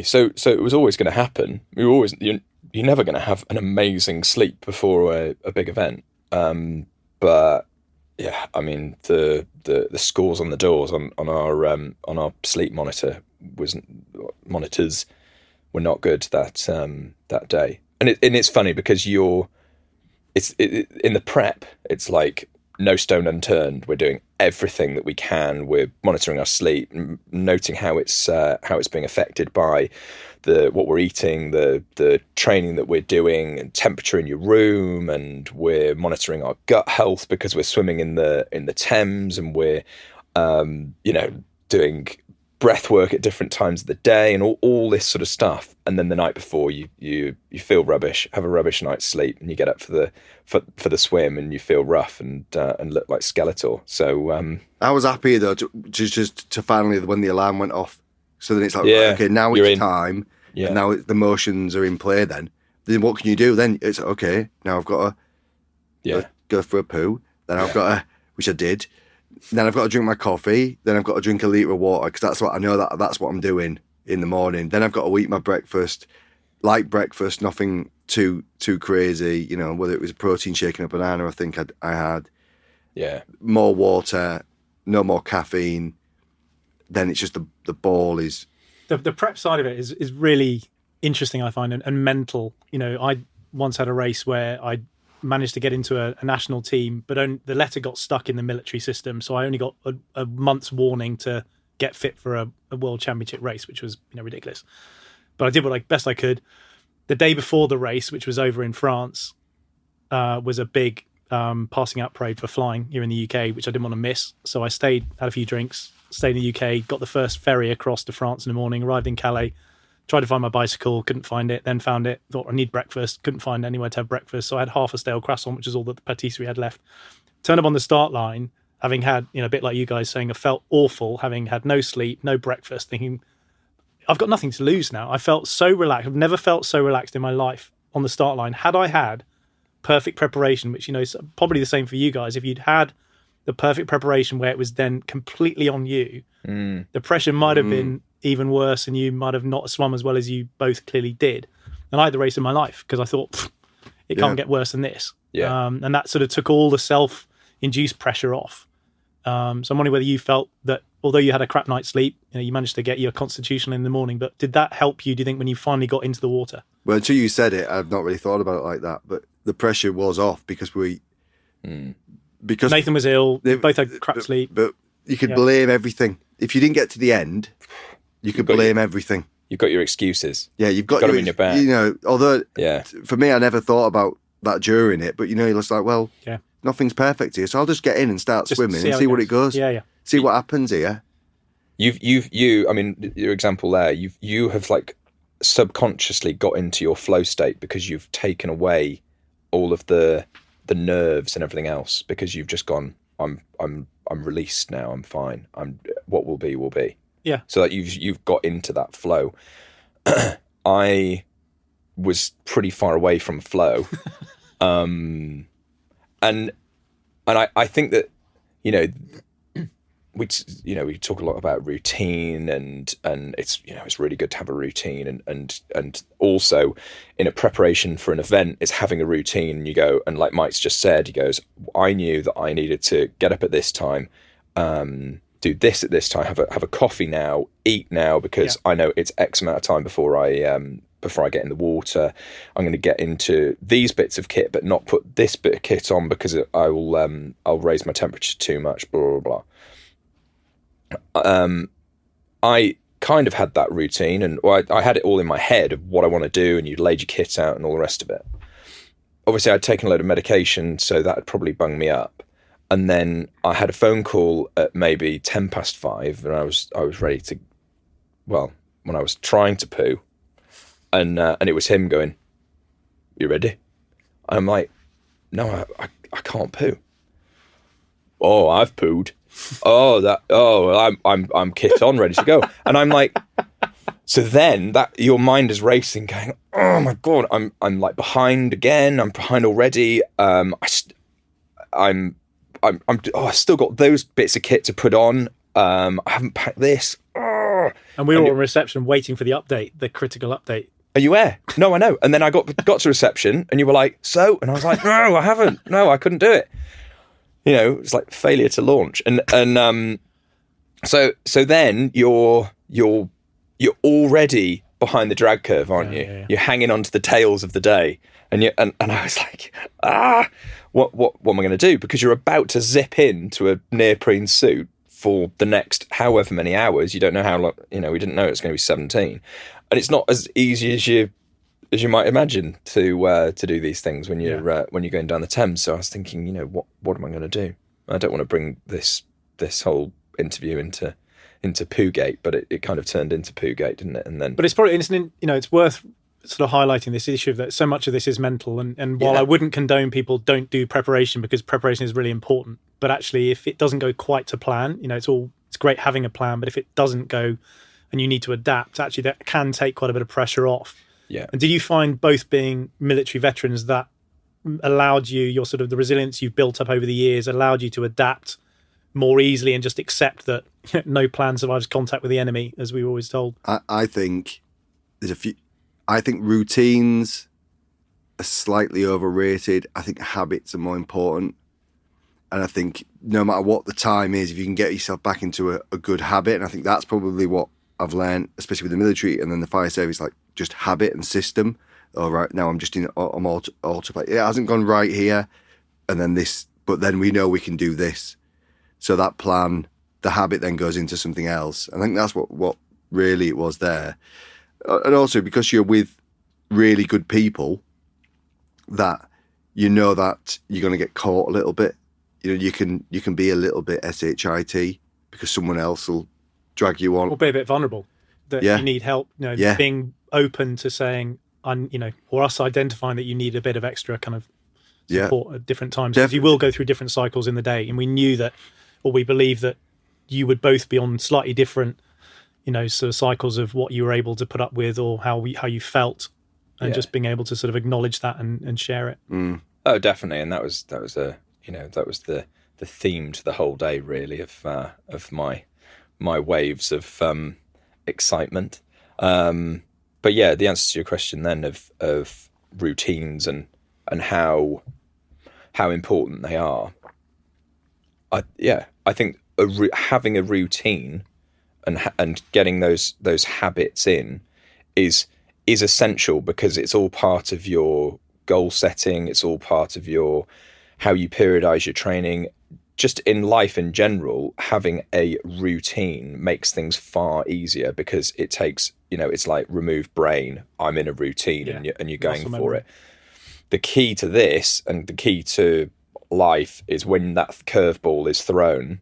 So it was always going to happen. You're never going to have an amazing sleep before a big event. But yeah, I mean the scores on the doors on our sleep monitors were not good that day. And it's funny because in the prep, it's like no stone unturned. We're doing everything that we can. We're monitoring our sleep, noting how it's being affected by what we're eating, the training that we're doing, and temperature in your room, and we're monitoring our gut health because we're swimming in the Thames, and we're doing breath work at different times of the day, and all this sort of stuff. And then the night before, you feel rubbish, have a rubbish night's sleep, and you get up for the swim, and you feel rough and look like Skeletor. So
I was happy though to finally, when the alarm went off. So then it's like, okay, now it's time. Yeah. And now the motions are in play. Then what can you do? Then it's okay. Now I've got to go for a poo. Then I've got to, which I did. Then I've got to drink my coffee. Then I've got to drink a litre of water, because that's what I know that's what I'm doing in the morning. Then I've got to eat my breakfast, light breakfast, nothing too crazy. Whether it was a protein shake and a banana, I think I had.
Yeah. More
water, no more caffeine. Then it's just the ball is...
The prep side of it is really interesting, I find, and mental. I once had a race where I managed to get into a national team, but the letter got stuck in the military system, so I only got a month's warning to get fit for a world championship race, which was ridiculous. But I did what best I could. The day before the race, which was over in France, was a big passing out parade for flying here in the UK, which I didn't want to miss. So I stayed, had a few drinks, stayed in the UK, got the first ferry across to France in the morning, arrived in Calais, tried to find my bicycle, couldn't find it, then found it, thought I need breakfast, couldn't find anywhere to have breakfast. So I had half a stale croissant, which is all that the patisserie had left. Turned up on the start line, having had, a bit like you guys saying, I felt awful, having had no sleep, no breakfast, thinking, I've got nothing to lose now. I felt so relaxed. I've never felt so relaxed in my life on the start line. Had I had perfect preparation, which, is probably the same for you guys, if you'd had the perfect preparation where it was then completely on you, the pressure might have been even worse, and you might have not swum as well as you both clearly did. And I had the race of my life because I thought, it can't get worse than this.
Yeah.
And that sort of took all the self-induced pressure off. So I'm wondering whether you felt that, although you had a crap night's sleep, you managed to get your constitutional in the morning, but did that help you, do you think, when you finally got into the water?
Well, until you said it, I've not really thought about it like that. But the pressure was off because because
Nathan was ill. They both had crap sleep.
But you could blame everything. If you didn't get to the end, you could blame everything.
You've got your excuses.
Yeah, you've got
them in your bag.
You know, although for me, I never thought about that during it. But you know, you're just like, well, nothing's perfect here, so I'll just get in and start swimming and see what it goes.
Yeah.
See what happens here.
I mean, your example there, you have like subconsciously got into your flow state because you've taken away all of the nerves and everything else, because you've just gone, I'm released now, I'm fine. What will be will be.
Yeah.
So that you've got into that flow. I was pretty far away from flow. And I think that, you know, we talk a lot about routine and it's, you know, it's really good to have a routine and also in a preparation for an event is having a routine. You go, and like Mike's just said, he goes, I knew that I needed to get up at this time, do this at this time, have a coffee now, eat now, because I know it's X amount of time before I get in the water. I'm going to get into these bits of kit, but not put this bit of kit on because I'll raise my temperature too much, blah, blah, blah. I kind of had that routine, and I had it all in my head of what I want to do, and you'd laid your kit out and all the rest of it. Obviously, I'd taken a load of medication, so that had probably bunged me up. And then I had a phone call at maybe 5:10, and I was ready to, well, when I was trying to poo, and it was him going, "You ready?" I'm like, "No, I can't poo." "Oh, I've pooed." I'm kit on, ready to go. And I'm like, so then that your mind is racing, going, oh my God, I'm like behind again. I'm behind already. I've still got those bits of kit to put on. I haven't packed this.
And we were on reception waiting for the update, the critical update.
Are you there? No, I know. And then I got to reception and you were like, so? And I was like, no, I haven't. No, I couldn't do it. You know, it's like failure to launch. And so then you're already behind the drag curve, aren't you? Yeah. You're hanging onto the tails of the day. And I was like, what am I going to do? Because you're about to zip into a neoprene suit for the next however many hours. You don't know how long, you know, we didn't know it was going to be 17. And it's not as easy as you might imagine to do these things when you're going down the Thames. So I was thinking, you know, what am I going to do? I don't want to bring this whole interview into Poogate, but it kind of turned into Poogate, didn't it? And then,
but it's probably it's worth sort of highlighting this issue that so much of this is mental. And while I wouldn't condone people don't do preparation, because preparation is really important, but actually if it doesn't go quite to plan, you know, it's great having a plan, but if it doesn't go and you need to adapt, actually that can take quite a bit of pressure off.
Yeah.
And did you find, both being military veterans, that allowed you, your sort of the resilience you've built up over the years allowed you to adapt more easily and just accept that no plan survives contact with the enemy, as we were always told?
I think there's a few. I think routines are slightly overrated. I think habits are more important. And I think no matter what the time is, if you can get yourself back into a good habit, and I think that's probably what I've learned, especially with the military and then the fire service, like just habit and system. All right, now I'm just in autopilot. It hasn't gone right here, and then this, but then we know we can do this. So that plan, the habit then goes into something else. I think that's what really it was there. And also because you're with really good people, that you know that you're going to get caught a little bit. You know, you can be a little bit shit because someone else will drag you on.
Or be a bit vulnerable, that you need help. You know, being open to saying, or us identifying that you need a bit of extra kind of support at different times. Because you will go through different cycles in the day. And we knew that, or we believe that you would both be on slightly different, you know, sort of cycles of what you were able to put up with, or how you felt, and just being able to sort of acknowledge that and share it.
Mm.
Oh, definitely. And that was the theme to the whole day, really, of my waves of excitement. But yeah, the answer to your question then of routines and how important they are. I think having a routine and getting those habits in is is essential because it's all part of your goal setting. It's all part of your how you periodize your training. Just in life in general, having a routine makes things far easier because it takes, it's like remove brain. I'm in a routine and you're going for it. The key to this and the key to life is when that curveball is thrown,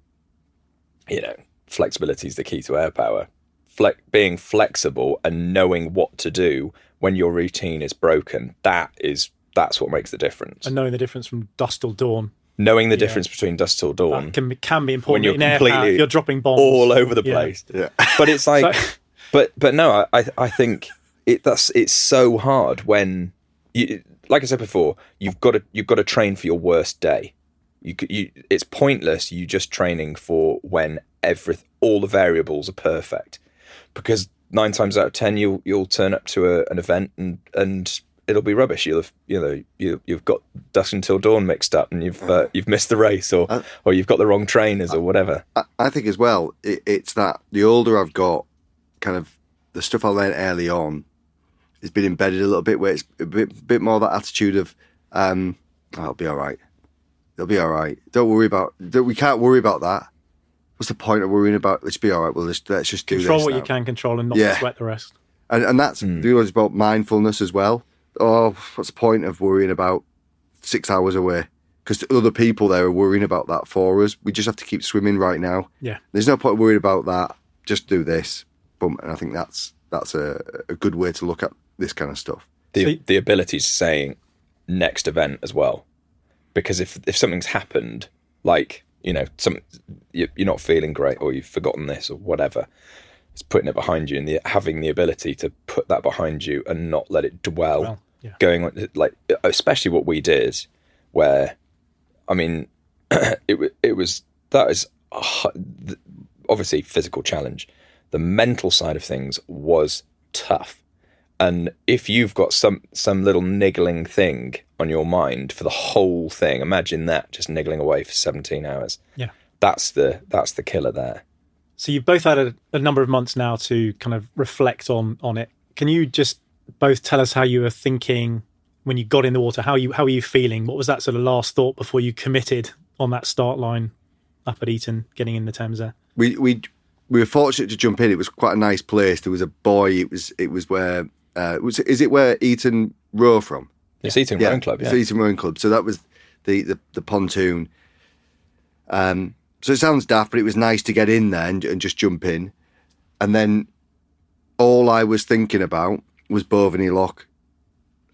flexibility is the key to air power. Being flexible and knowing what to do when your routine is broken, that's what makes the difference.
And knowing the difference from dusk till dawn.
Knowing the difference between dusk till dawn
can be important
when you're
in air power. If you're dropping bombs
all over the place. Yeah. But it's like, but no, I think it's so hard when you, like I said before, you've got to train for your worst day. It's pointless you just training for when all the variables are perfect, because 9 times out of 10 you'll turn up to an event and it'll be rubbish. You've got dusk until dawn mixed up, and you've missed the race, or you've got the wrong trainers, or whatever.
I think as well, it's that the older I've got, kind of the stuff I learned early on has been embedded a little bit, where it's a bit more that attitude of, it'll be all right. It'll be all right. Don't worry about. We can't worry about that. What's the point of worrying about? Let's be all right. Well, let's just do this.
Control what
now.
you can control and not sweat the rest.
And that's the other is about mindfulness as well. Oh, what's the point of worrying about 6 hours away? Because other people there are worrying about that for us. We just have to keep swimming right now.
Yeah.
There's no point worrying about that. Just do this. Boom. And I think that's a good way to look at this kind of stuff.
The ability to say next event as well. Because if something's happened, like, you're not feeling great, or you've forgotten this or whatever, it's putting it behind you and having the ability to put that behind you and not let it dwell. Going on, like, especially what we did, where, I mean, that is obviously physical challenge. The mental side of things was tough, and if you've got some little niggling thing on your mind for the whole thing, imagine that, just niggling away for 17 hours.
Yeah,
that's the killer there.
So you've both had a number of months now to kind of reflect on it. Can you just both tell us how you were thinking when you got in the water? How were you feeling? What was that sort of last thought before you committed on that start line up at Eton, getting in the Thames there?
We were fortunate to jump in. It was quite a nice place. There was a buoy. It was where is it where Eton row from?
It's Eton Rowing Club. Yeah.
It's Eton Rowing Club. So that was the pontoon. So it sounds daft, but it was nice to get in there and just jump in. And then all I was thinking about was Bovany Lock.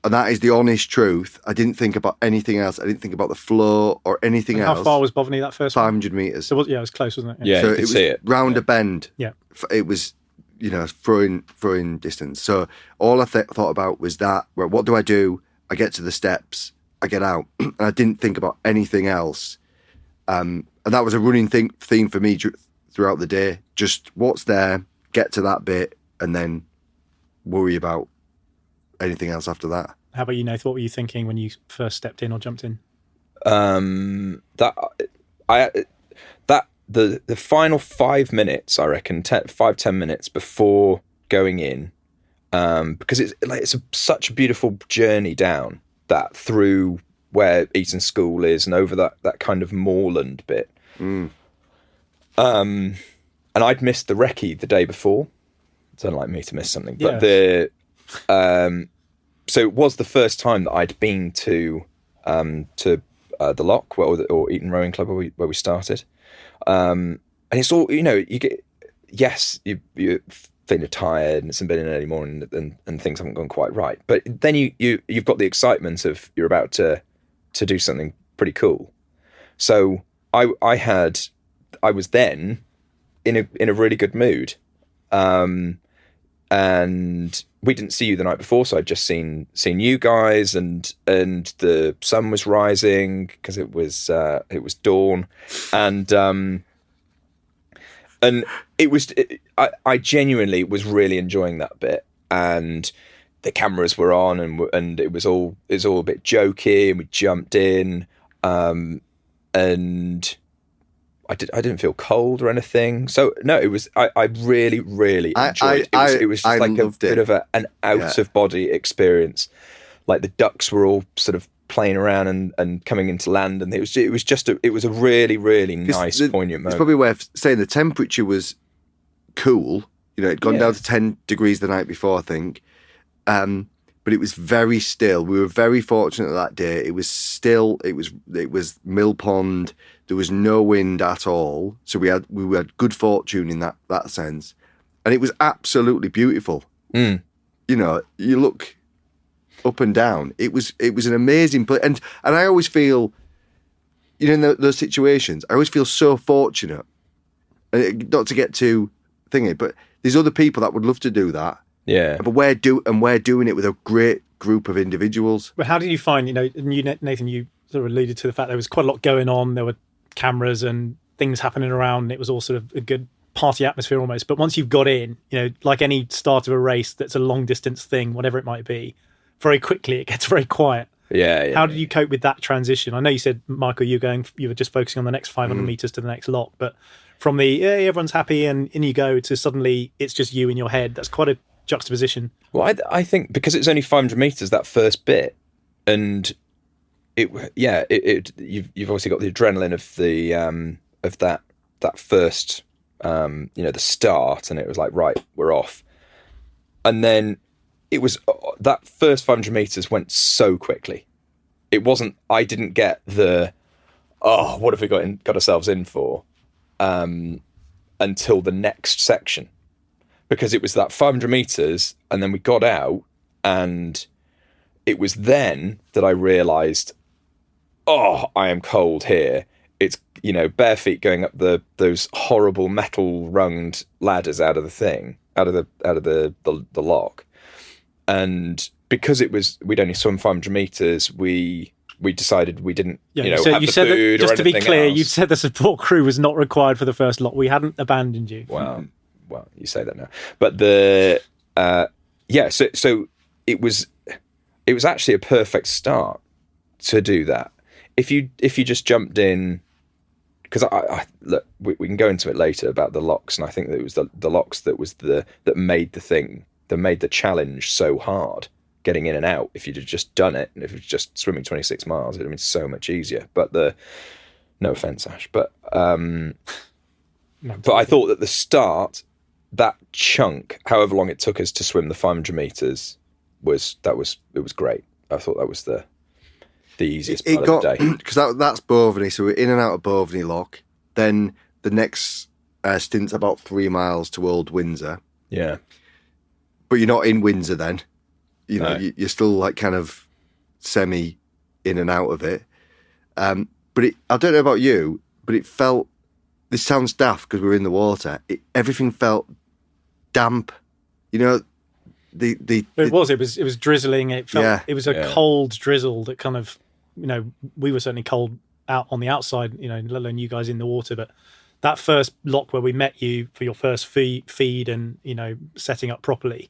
And that is the honest truth. I didn't think about anything else. I didn't think about the flow or anything else.
How far was Bovany that first
500 metres.
So it was close, wasn't it?
Yeah,
so
you could see it.
Round a bend.
Yeah.
It was, throwing distance. So all I thought about was that, well, what do? I get to the steps, I get out. And I didn't think about anything else. And that was a running theme for me throughout the day. Just what's there, get to that bit, and then worry about anything else after that.
How about you, Nath? What were you thinking when you first stepped in or jumped in?
The final 5 minutes, I reckon, 10 minutes before going in, because it's such a beautiful journey down that through where Eton School is and over that kind of moorland bit. And I'd missed the recce the day before. It's unlike me to miss something, but so it was the first time that I'd been to the lock or Eton Rowing Club where we started. And it's all, you get, yes, you're feeling tired and it's been an early morning and things haven't gone quite right. But then you've got the excitement of you're about to do something pretty cool. So I was then in a really good mood. And we didn't see you the night before, so I'd just seen you guys, and the sun was rising because it was dawn, and it was I genuinely was really enjoying that bit, and the cameras were on, and it was all a bit jokey, and we jumped in, and I didn't feel cold or anything. So no, it was I really enjoyed it. It was just like a bit of an out of body experience. Like the ducks were all sort of playing around and coming into land, and it was a really nice poignant moment.
It's probably worth saying the temperature was cool. It'd gone down to 10 degrees the night before, I think. But it was very still. We were very fortunate that day. It was still. It was mill pond. There was no wind at all. So we had good fortune in that sense, and it was absolutely beautiful. You look up and down. It was an amazing place, and I always feel, in those situations, I always feel so fortunate. Not to get too thingy, but there's other people that would love to do that.
Yeah,
but we're doing it with a great group of individuals.
But how did you find? Nathan, you sort of alluded to the fact there was quite a lot going on. There were cameras and things happening around. It was all sort of a good party atmosphere almost. But once you've got in, like any start of a race that's a long distance thing, whatever it might be, very quickly it gets very quiet.
Yeah.
How did you cope with that transition? I know you said, Michael, you were just focusing on the next 500 meters to the next lock, but from the everyone's happy and in you go to suddenly it's just you in your head. That's quite a juxtaposition.
Well, I think because it's only 500 meters that first bit, and you've obviously got the adrenaline of that first the start, and it was like, right, we're off, and then it was that first 500 meters went so quickly. It wasn't. I didn't get the what have we got ourselves in for until the next section. Because it was that 500 meters, and then we got out, and it was then that I realised, I am cold here. It's bare feet going up those horrible metal runged ladders out of the lock, and because we'd only swum 500 meters, we decided we didn't have the food.
Just
or
to be clear,
else.
you said the support crew was not required for the first lock. We hadn't abandoned you.
Wow. Well, you say that now, but so it was actually a perfect start to do that. If you just jumped in, because I look, we can go into it later about the locks, and I think that it was the locks that made the challenge so hard, getting in and out. If you'd have just done it, and if it was just swimming 26 miles, it'd have been so much easier. But no offense, Ash, but I thought that the start, that chunk, however long it took us to swim the 500 meters, it was great. I thought that was the easiest part of the day.
Because that's Bovany, so we're in and out of Bovany Lock. Then the next stint's about 3 miles to Old Windsor.
Yeah.
But you're not in Windsor then.
No.
You're still like kind of semi in and out of it. But I don't know about you, but it felt, this sounds daft because we were in the water, everything felt damp. It
was drizzling. It felt it was a cold drizzle that kind of, we were certainly cold out on the outside, let alone you guys in the water. But that first lock where we met you for your first feed and, setting up properly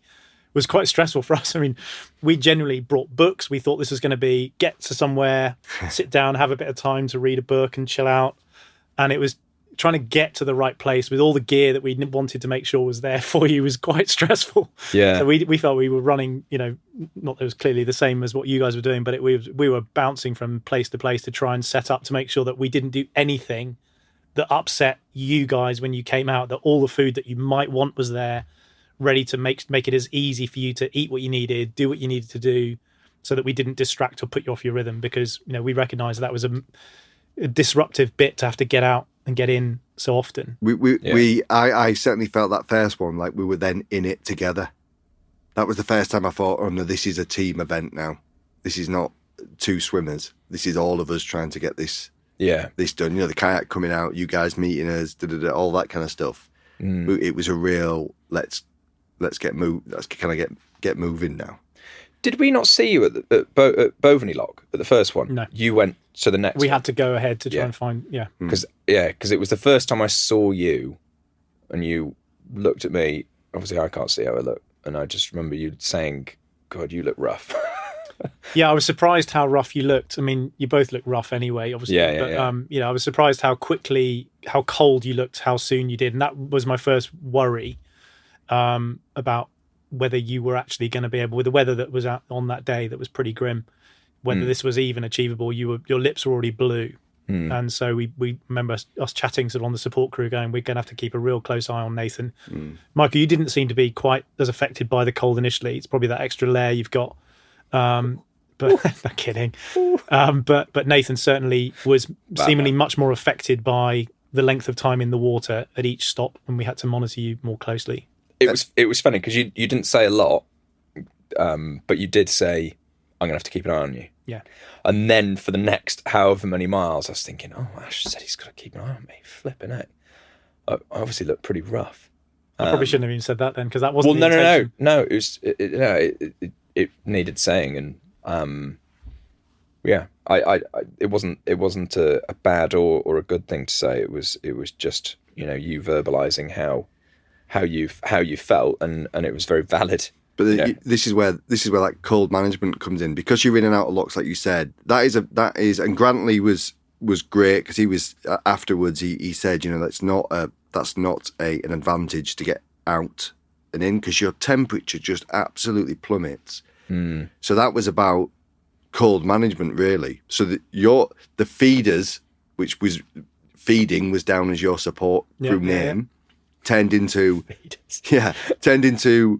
was quite stressful for us. I mean, we generally brought books. We thought this was going to be get to somewhere, sit down, have a bit of time to read a book and chill out. And it was trying to get to the right place with all the gear that we wanted to make sure was there for you was quite stressful.
Yeah.
So we felt we were running, not that it was clearly the same as what you guys were doing, but we were bouncing from place to place to try and set up to make sure that we didn't do anything that upset you guys when you came out, that all the food that you might want was there, ready to make it as easy for you to eat what you needed, do what you needed to do, so that we didn't distract or put you off your rhythm, because we recognized that was a disruptive bit to have to get out and get in so often.
I certainly felt that first one like we were then in it together. That was the first time I thought, oh no, this is a team event now. This is not two swimmers. This is all of us trying to get this done. The kayak coming out, you guys meeting us, all that kind of stuff. It was a real let's get moving now.
Did we not see you at Bovany Lock at the first one?
No.
You went to the next one.
We had to go ahead to try and find,
Because it was the first time I saw you, and you looked at me. Obviously, I can't see how I look, and I just remember you saying, "God, you look rough."
Yeah, I was surprised how rough you looked. I mean, you both look rough anyway, obviously.
Yeah,
but
yeah.
you know, I was surprised how cold you looked, how soon you did, and that was my first worry about whether you were actually going to be able, with the weather that was out on that day, that was pretty grim, whether this was even achievable. Your lips were already blue, and so we remember us chatting sort of on the support crew, going, we're going to have to keep a real close eye on Nathan. Michael, you didn't seem to be quite as affected by the cold initially. It's probably that extra layer you've got. But not kidding. But Nathan certainly was seemingly much more affected by the length of time in the water at each stop, and we had to monitor you more closely.
It was funny because you didn't say a lot, but you did say, I'm gonna have to keep an eye on you.
Yeah.
And then for the next however many miles, I was thinking, oh, Ash said he's got to keep an eye on me. Flipping it. I obviously looked pretty rough.
I probably shouldn't have even said that then, because that wasn't the
no,
intention.
no. It was it needed saying, and yeah, it wasn't a bad or a good thing to say. It was just, you know, you verbalizing how you felt, and it was very valid.
But this is where like cold management comes in, because you're in and out of locks, like you said. That is, and Grantley was great, because he was afterwards. He said, you know, that's not an advantage to get out and in, because your temperature just absolutely plummets. So that was about cold management, really. So that the feeders, which was feeding, was down as your support crew name. Turned into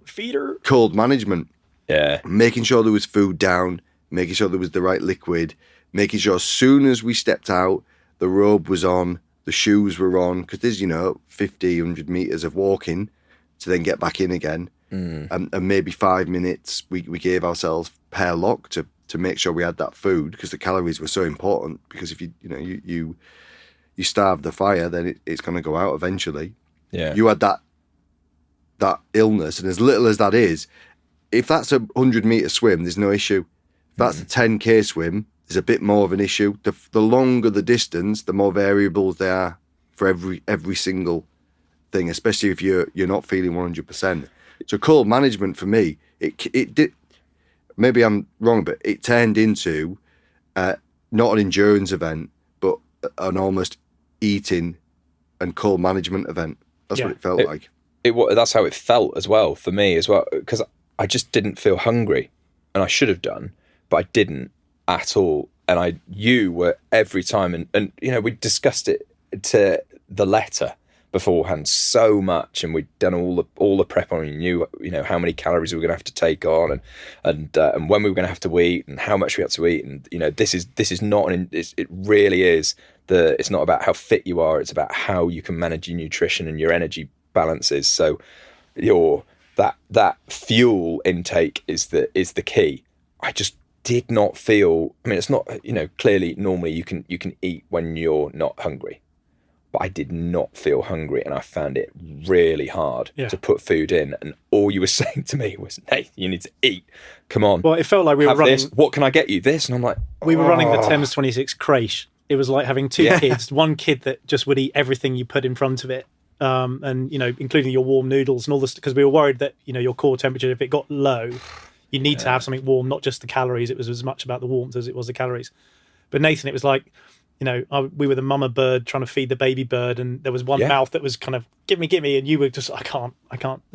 Feeder.
cold management.
Yeah.
Making sure there was food down, making sure there was the right liquid, making sure as soon as we stepped out, the robe was on, the shoes were on, because there's, you know, 50, 100 metres of walking to then get back in again. And maybe 5 minutes we gave ourselves pair lock to make sure we had that food, because the calories were so important, because if you starve the fire, then it's going to go out eventually.
Yeah.
You had that illness, and as little as that is, if that's a 100-metre swim, there's no issue. If that's a 10k swim, there's a bit more of an issue. The longer the distance, the more variables there are for every single thing, especially if you're not feeling 100%. So cold management for me, it did. Maybe I'm wrong, but it turned into not an endurance event, but an almost eating and cold management event. That's what it felt like.
That's how it felt as well for me as well, because I just didn't feel hungry, and I should have done, but I didn't at all. And you were every time, and you know, we discussed it to the letter beforehand so much, and we'd done all the prep on. You know how many calories we were going to have to take on, and when we were going to have to eat, and how much we had to eat, and you know, this is not it really is. It's not about how fit you are, it's about how you can manage your nutrition and your energy balances. So that fuel intake is the key. I just did not feel, I mean, it's not, you know, clearly normally you can eat when you're not hungry, but I did not feel hungry, and I found it really hard to put food in, and all you were saying to me was, Nathan, you need to eat, come on.
Well, it felt like we were running
this. What can I get you? This. And I'm like,
we were running the Thames 26 creche. It was like having two kids, one kid that just would eat everything you put in front of it, and, you know, including your warm noodles and all this, because we were worried that, you know, your core temperature, if it got low, you need to have something warm, not just the calories. It was as much about the warmth as it was the calories. But Nathan, it was like, you know, we were the mama bird trying to feed the baby bird, and there was one mouth that was kind of give me, and you were just I can't.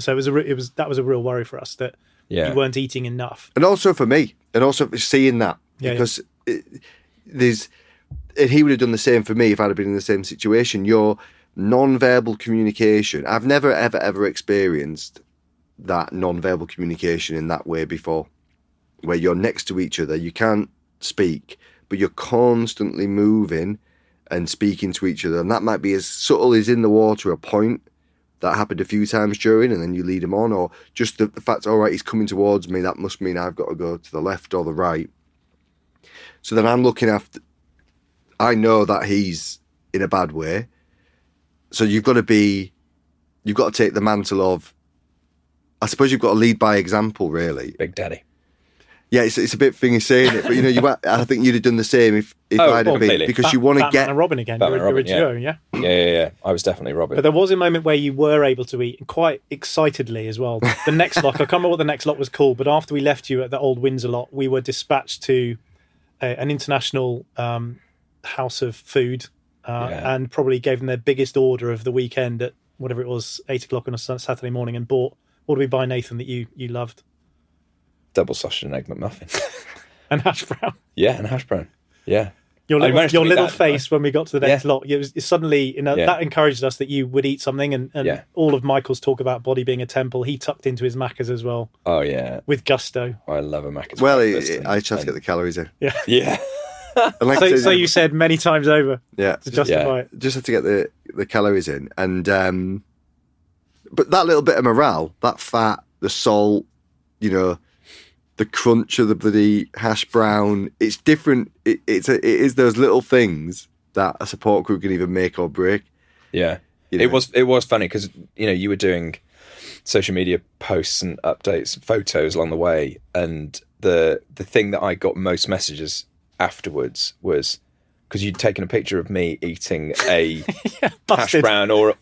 So that was a real worry for us that you weren't eating enough,
and also for me, and also seeing that because he would have done the same for me if I'd have been in the same situation. Your non-verbal communication, I've never ever experienced that non-verbal communication in that way before, where you're next to each other, you can't speak, but you're constantly moving and speaking to each other. And that might be as subtle as in the water, a point that happened a few times during, and then you lead him on, or just the fact, all right, he's coming towards me, that must mean I've got to go to the left or the right. So then I'm looking after, I know that he's in a bad way. So you've got to take the mantle of, I suppose you've got to lead by example, really.
Big Daddy.
Yeah, it's a bit thingy saying it, but you know, I think you'd have done the same if I'd have been, because you want to
Batman
get
and Robin again.
Batman
You're a
and Robin,
duo, yeah.
Yeah. I was definitely Robin.
But there was a moment where you were able to eat, and quite excitedly as well. The next lock, I can't remember what the next lock was called, but after we left you at the old Windsor lot, we were dispatched to an international house of food, and probably gave them their biggest order of the weekend at whatever it was, 8:00 on a Saturday morning, and bought, what did we buy, Nathan, that you loved?
Double sausage and egg McMuffin.
And hash brown.
Yeah, and hash brown. Yeah.
Your little face when we got to the next lot, it suddenly,
Yeah.
that encouraged us that you would eat something, and all of Michael's talk about body being a temple, he tucked into his Maccas as well.
Oh, yeah.
With gusto.
I love a Maccas.
Well, I just get the calories in.
Yeah.
Yeah.
And like
So you said many times over
yeah,
to justify it.
just had to get the calories in, and but that little bit of morale, that fat, the salt, you know, the crunch of the bloody hash brown, it's different. It is those little things that a support crew can either make or break.
Yeah.
You know?
It was funny because, you know, you were doing social media posts and updates, photos along the way, and the thing that I got most messages afterwards was because you'd taken a picture of me eating a hash brown or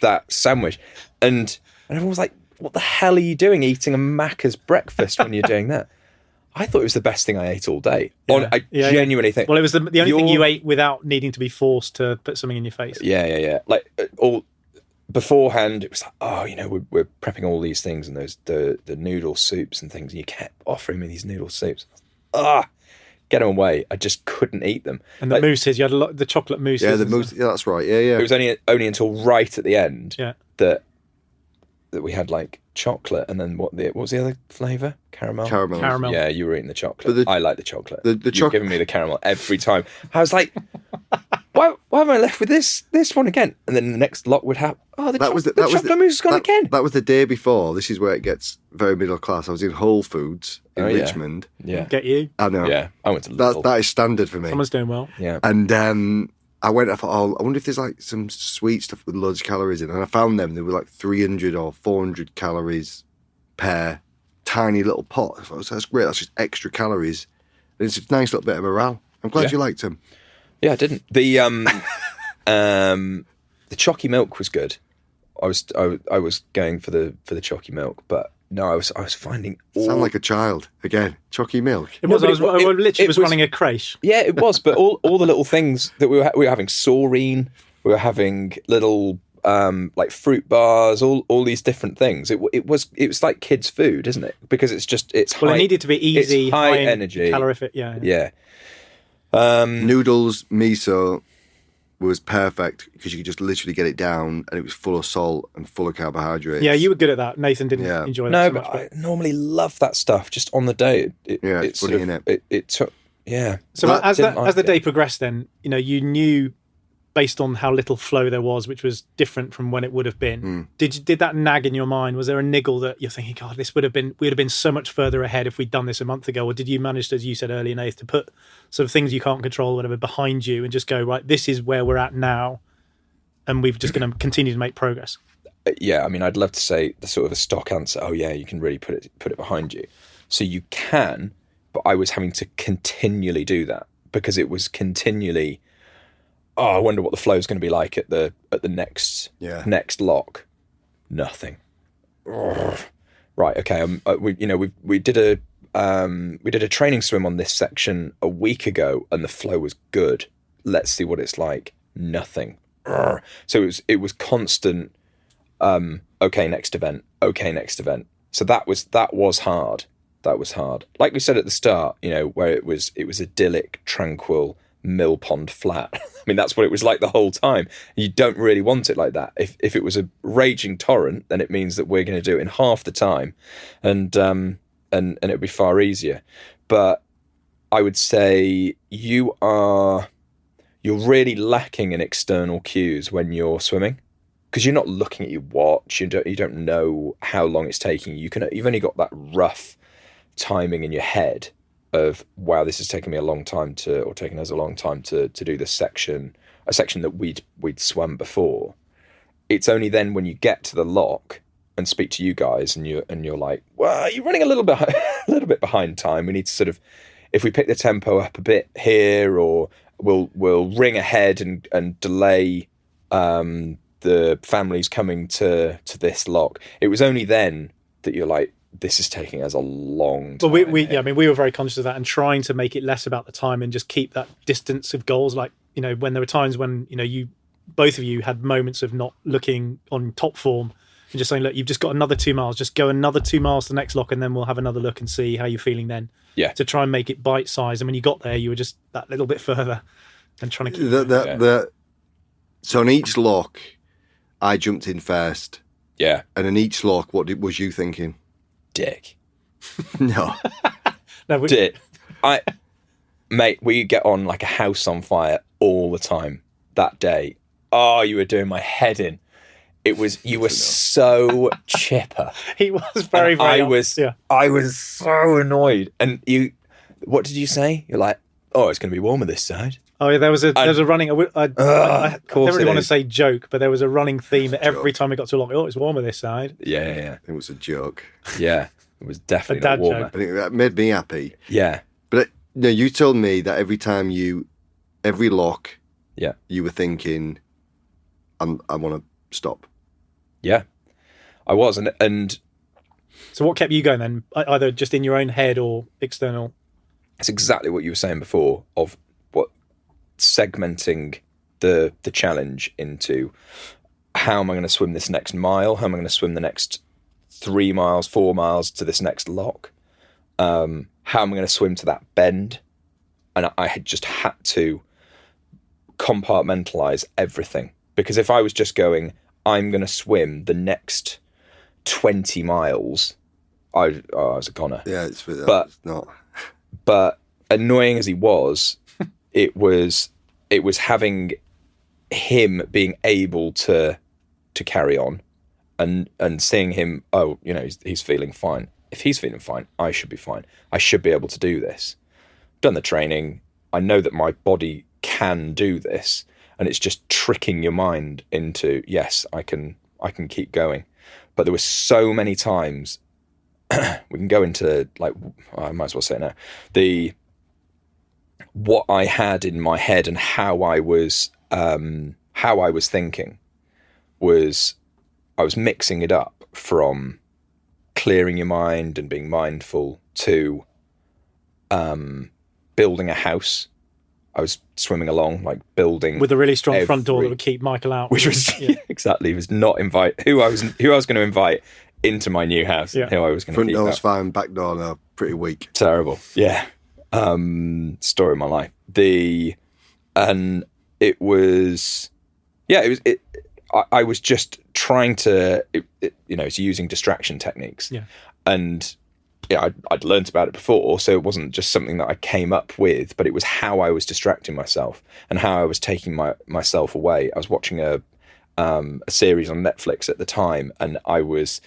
that sandwich, and everyone was like, what the hell are you doing eating a Macca's breakfast when you're doing that? I thought it was the best thing I ate all day.
Yeah.
I genuinely think.
Well, it was the only thing you ate without needing to be forced to put something in your face.
Yeah. Like all beforehand, it was like, oh, you know, we're prepping all these things and those the noodle soups and things, and you kept offering me these noodle soups. Get them away! I just couldn't eat them.
And the mousses, you had the chocolate mousses.
Yeah, the mousse. Yeah, that's right. Yeah.
It was only until right at the end that we had like chocolate, and then what was the other flavour? Caramel. Yeah, you were eating the chocolate. I like the chocolate.
The
You're giving me the caramel every time. I was like, why am I left with this one again? And then the next lot would have the chocolate mousse has gone again.
That was the day before. This is where it gets very middle class. I was in Whole Foods in Richmond.
Yeah.
Get you?
I know.
Yeah, I went to Lidl.
That is standard for me.
Someone's doing well.
Yeah.
And I went, I thought, I wonder if there's like some sweet stuff with loads of calories in. And I found them. They were like 300 or 400 calories per tiny little pot. I thought, that's great. That's just extra calories. And it's a nice little bit of morale. I'm glad you liked them.
Yeah, I didn't. The chalky milk was good. I was going for the chalky milk, but no, I was finding
Sound like a child again. Chalky milk.
It was.
No,
I literally was running a creche.
Yeah, it was. But all the little things that we were having, saurine, we were having little like fruit bars, all these different things. It was like kids' food, isn't it? Because it's
Well, it needed to be easy,
high energy,
calorific. Yeah.
Noodles, miso was perfect because you could just literally get it down, and it was full of salt and full of carbohydrates.
Yeah, you were good at that. Nathan didn't enjoy that.
No,
so much,
but I normally love that stuff just on the day.
It's funny, isn't it?
It took. Yeah.
So as the day progressed, then you knew, based on how little flow there was, which was different from when it would have been. Did that nag in your mind? Was there a niggle that you're thinking, God, we'd have been so much further ahead if we'd done this a month ago? Or did you manage to, as you said earlier, Nath, to put sort of things you can't control, whatever, behind you and just go, right, this is where we're at now, and we're just going to continue to make progress?
Yeah, I mean, I'd love to say the sort of a stock answer. Oh yeah, you can really put it behind you. So you can, but I was having to continually do that because it was continually. Oh, I wonder what the flow is going to be like at the next lock. Nothing. Right. Okay. We did a training swim on this section a week ago, and the flow was good. Let's see what it's like. Nothing. So it was constant. Okay, next event. Okay, next event. So that was hard. That was hard. Like we said at the start, where it was idyllic, tranquil. Mill pond flat. I mean, that's what it was like the whole time. You don't really want it like that. If it was a raging torrent, then it means that we're going to do it in half the time, and it'll be far easier. But I would say you're really lacking in external cues when you're swimming, because you're not looking at your watch. You don't know how long it's taking. You've only got that rough timing in your head of, wow, this is taking me a long time taking us a long time to do this section, a section that we'd swum before. It's only then when you get to the lock and speak to you guys, and you're like, well, you're running a little bit behind time. We need to sort of, if we pick the tempo up a bit here, or we'll ring ahead and delay the families coming to this lock. It was only then that you're like, this is taking us a long time.
Well, we were very conscious of that and trying to make it less about the time and just keep that distance of goals. Like, when there were times when, both of you had moments of not looking on top form and just saying, look, you've just got another 2 miles, just go another 2 miles to the next lock and then we'll have another look and see how you're feeling then.
Yeah.
To try and make it bite-sized. And when you got there, you were just that little bit further and trying to keep
So on each lock, I jumped in first.
Yeah.
And in each lock, was you thinking?
Dick.
No.
Dick. Mate, we get on like a house on fire all the time that day. Oh, you were doing my head in. You were so chipper.
He was very,
I was so annoyed. And what did you say? You're like, oh, it's going to be warmer this side.
Oh, yeah, there was a running. I don't really want to say joke, but there was a running theme that every time we got to a lock, it's warmer this side.
Yeah.
It was a joke.
Yeah, it was definitely not warmer.
I think that made me happy.
Yeah.
But you told me that every lock,
yeah,
you were thinking, I want to stop.
Yeah, I was. And
so what kept you going then? Either just in your own head or external?
It's exactly what you were saying before of segmenting the challenge into how am I going to swim this next mile? How am I going to swim the next 3 miles, 4 miles to this next lock? How am I going to swim to that bend? And I had just had to compartmentalize everything, because if I was just going, I'm going to swim the next 20 miles, I was a goner.
Yeah, it's not.
But annoying as he was, it was having him being able to carry on and seeing him, he's feeling fine. If he's feeling fine, I should be fine. I should be able to do this. Done the training. I know that my body can do this, and it's just tricking your mind into, yes, I can keep going. But there were so many times we can go into, like, I might as well say it now, what I had in my head and how I was thinking was, I was mixing it up from clearing your mind and being mindful to building a house. I was swimming along, like building
with a really strong front door that would keep Michael out.
Which was exactly, he was not who I was going to invite into my new house. Yeah. Who I was going to
front
keep
door's
out.
fine, back door now pretty weak.
Terrible. Yeah. Story of my life. I was just trying to, it's using distraction techniques.
Yeah.
And I'd learnt about it before, so it wasn't just something that I came up with, but it was how I was distracting myself and how I was taking myself away. I was watching a series on Netflix at the time, and I was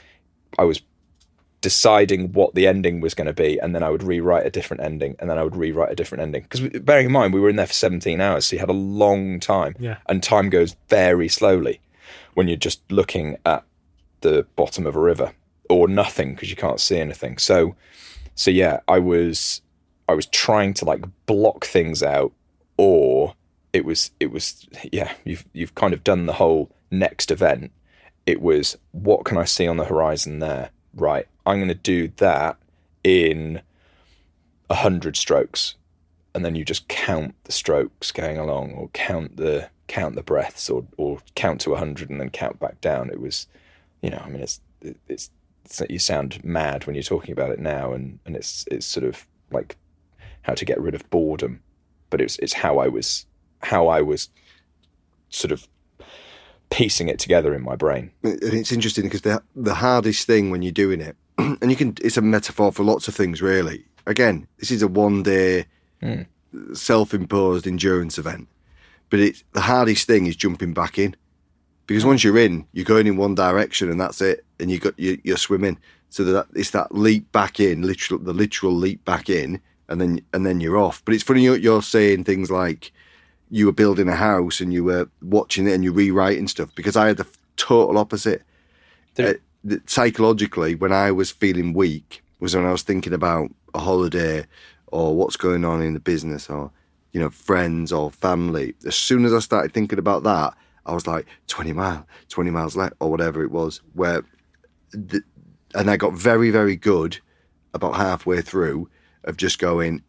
deciding what the ending was going to be, and then I would rewrite a different ending, and then I would rewrite a different ending. Because bearing in mind, we were in there for 17 hours, so you had a long time, and time goes very slowly when you're just looking at the bottom of a river or nothing because you can't see anything. So yeah, I was trying to like block things out, or it was you've kind of done the whole next event. It was, what can I see on the horizon there? Right, I'm going to do that in 100 strokes, and then you just count the strokes going along, or count the breaths, or count to 100 and then count back down. It was, it's you sound mad when you're talking about it now, and it's sort of like how to get rid of boredom, but it's how I was sort of piecing it together in my brain.
And it's interesting because the hardest thing when you're doing it, and it's a metaphor for lots of things really. Again, this is a 1 day self-imposed endurance event, but the hardest thing is jumping back in, because once you're in, you're going in one direction and that's it, and you're swimming. So that it's that leap back in, the literal leap back in, and then you're off. But it's funny you're saying things like you were building a house and you were watching it and you're rewriting stuff, because I had the total opposite. psychologically, when I was feeling weak, was when I was thinking about a holiday or what's going on in the business or, friends or family. As soon as I started thinking about that, I was like, 20 miles left or whatever it was, and I got very, very good about halfway through of just going,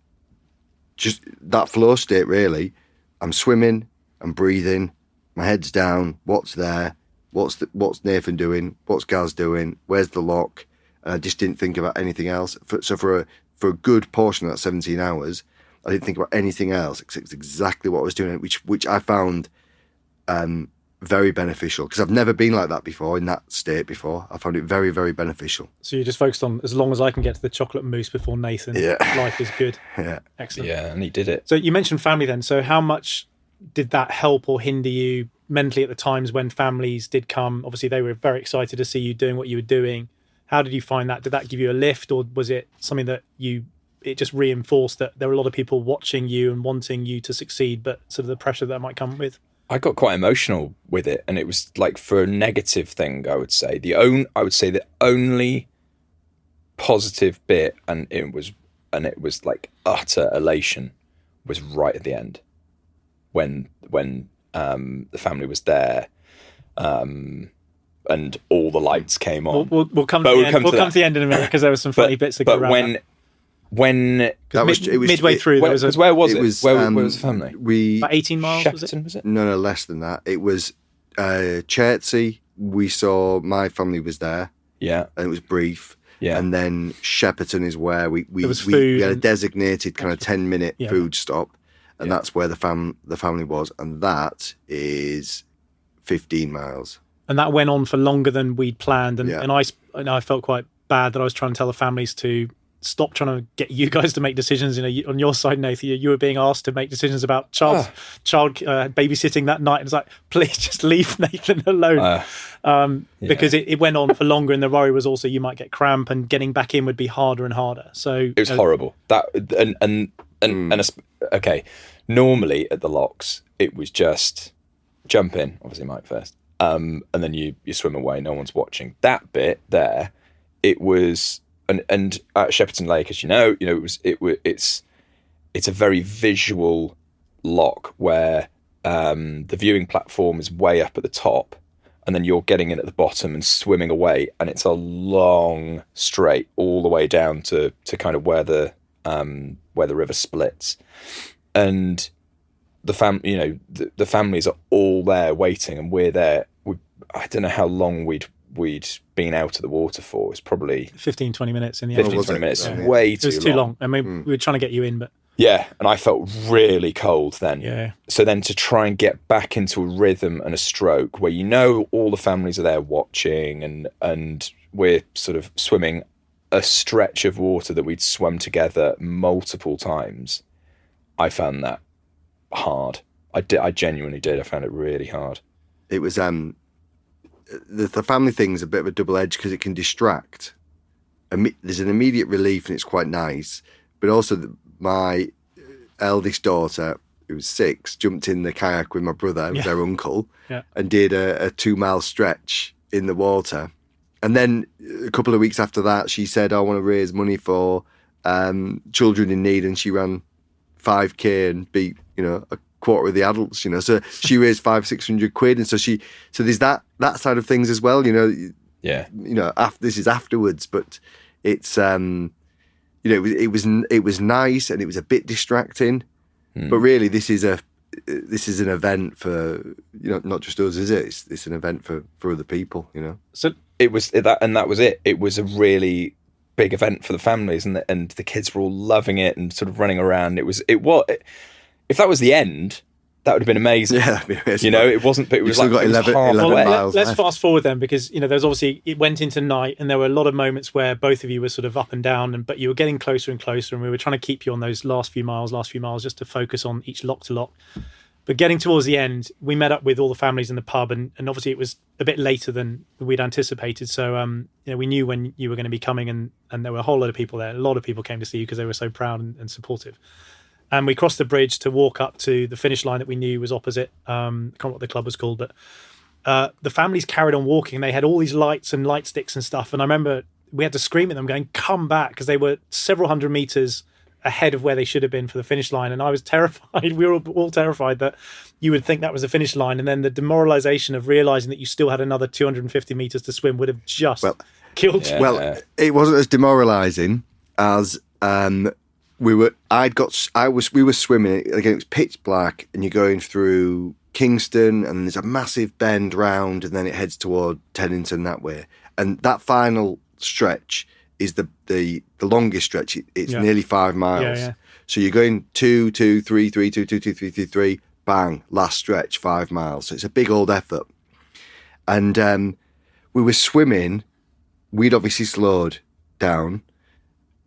just that flow state, really. I'm swimming, I'm breathing, my head's down, what's there, what's Nathan doing, what's Gaz doing, where's the lock? And I just didn't think about anything else. So for a good portion of that 17 hours, I didn't think about anything else except exactly what I was doing, which I found very beneficial, because I've never been like that before, in that state before. I found it very, very beneficial.
So you're just focused on, as long as I can get to the chocolate mousse before Nathan, life is good.
Yeah.
Excellent.
Yeah, and he did it.
So you mentioned family then. So how much did that help or hinder you mentally at the times when families did come? Obviously, they were very excited to see you doing what you were doing. How did you find that? Did that give you a lift, or was it something that it just reinforced that there were a lot of people watching you and wanting you to succeed, but sort of the pressure that might come with?
I got quite emotional with it, and it was like, for a negative thing, I would say the only positive bit, and it was like utter elation, was right at the end when the family was there, and all the lights came on.
We'll come to the end. We'll come to the end in a minute, because there were some funny bits that go around.
But when
that was midway through,
where was it? Where was the family?
About
18 miles.
Shepperton, was it?
No, less than that. It was Chertsey. We saw, my family was there.
Yeah,
and it was brief.
Yeah,
and then Shepperton is where we had a designated kind of 10-minute food stop, and that's where the family was, and that is 15 miles.
And that went on for longer than we'd planned, and I felt quite bad that I was trying to tell the families to stop trying to get you guys to make decisions. On your side, Nathan, you were being asked to make decisions about child babysitting that night, and it's like, please just leave Nathan alone, because it went on for longer, and the worry was also you might get cramp, and getting back in would be harder and harder. So
it was horrible. That okay. Normally at the locks, it was just jump in, obviously Mike first, and then you swim away. No one's watching. That bit there, it was. And at Shepperton Lake, as it's a very visual lock where the viewing platform is way up at the top, and then you're getting in at the bottom and swimming away, and it's a long straight all the way down to kind of where the river splits, and the families are all there waiting, and we're there. I don't know how long we'd been out of the water for. It's probably
15-20 minutes in the end.
15-20 minutes. Way too long.
It was too long. I mean, we were trying to get you in, but
yeah, and I felt really cold then.
Yeah.
So then to try and get back into a rhythm and a stroke where all the families are there watching, and we're sort of swimming a stretch of water that we'd swum together multiple times, I found that hard. I genuinely did. I found it really hard.
It was the family thing's a bit of a double edge, because it can distract. There's an immediate relief, and it's quite nice, but also my eldest daughter, who was 6, jumped in the kayak with my brother, with their uncle, and did a 2-mile stretch in the water. And then a couple of weeks after that, she said, I want to raise money for children in need, and she ran 5k and beat a quarter of the adults, so she raised 500-600 quid, and so there's that side of things as well, this is afterwards, but it's it was nice, and it was a bit distracting, but really this is an event for not just us, is it? It's an event for other people,
So it was that, and that was it. It was a really big event for the families, and the kids were all loving it and sort of running around. It was if that was the end, that would have been amazing.
Yeah, that'd be amazing.
It wasn't, but it was like
got 11 miles
let's
left.
fast forward then, because there's obviously, it went into night, and there were a lot of moments where both of you were sort of up and down, but you were getting closer and closer, and we were trying to keep you on those last few miles just to focus on each lock to lock. But getting towards the end, we met up with all the families in the pub, and obviously it was a bit later than we'd anticipated. So we knew when you were going to be coming, and there were a whole lot of people there. A lot of people came to see you because they were so proud and supportive. And we crossed the bridge to walk up to the finish line that we knew was opposite. I can't remember what the club was called, but the families carried on walking. They had all these lights and light sticks and stuff. And I remember we had to scream at them going, come back, because they were several hundred meters ahead of where they should have been for the finish line. And I was terrified. We were all terrified that you would think that was the finish line. And then the demoralization of realizing that you still had another 250 meters to swim would have just killed you.
Well, it wasn't as demoralizing as we were swimming. Again, it was pitch black, and you're going through Kingston, and there's a massive bend round, and then it heads toward Teddington that way. And that final stretch is the longest stretch. It's nearly 5 miles.
Yeah.
So you're going 2, 2, 3, 3, 2, 2, 2, 3, 3, 3, bang, last stretch, 5 miles. So it's a big old effort. And we were swimming. We'd obviously slowed down.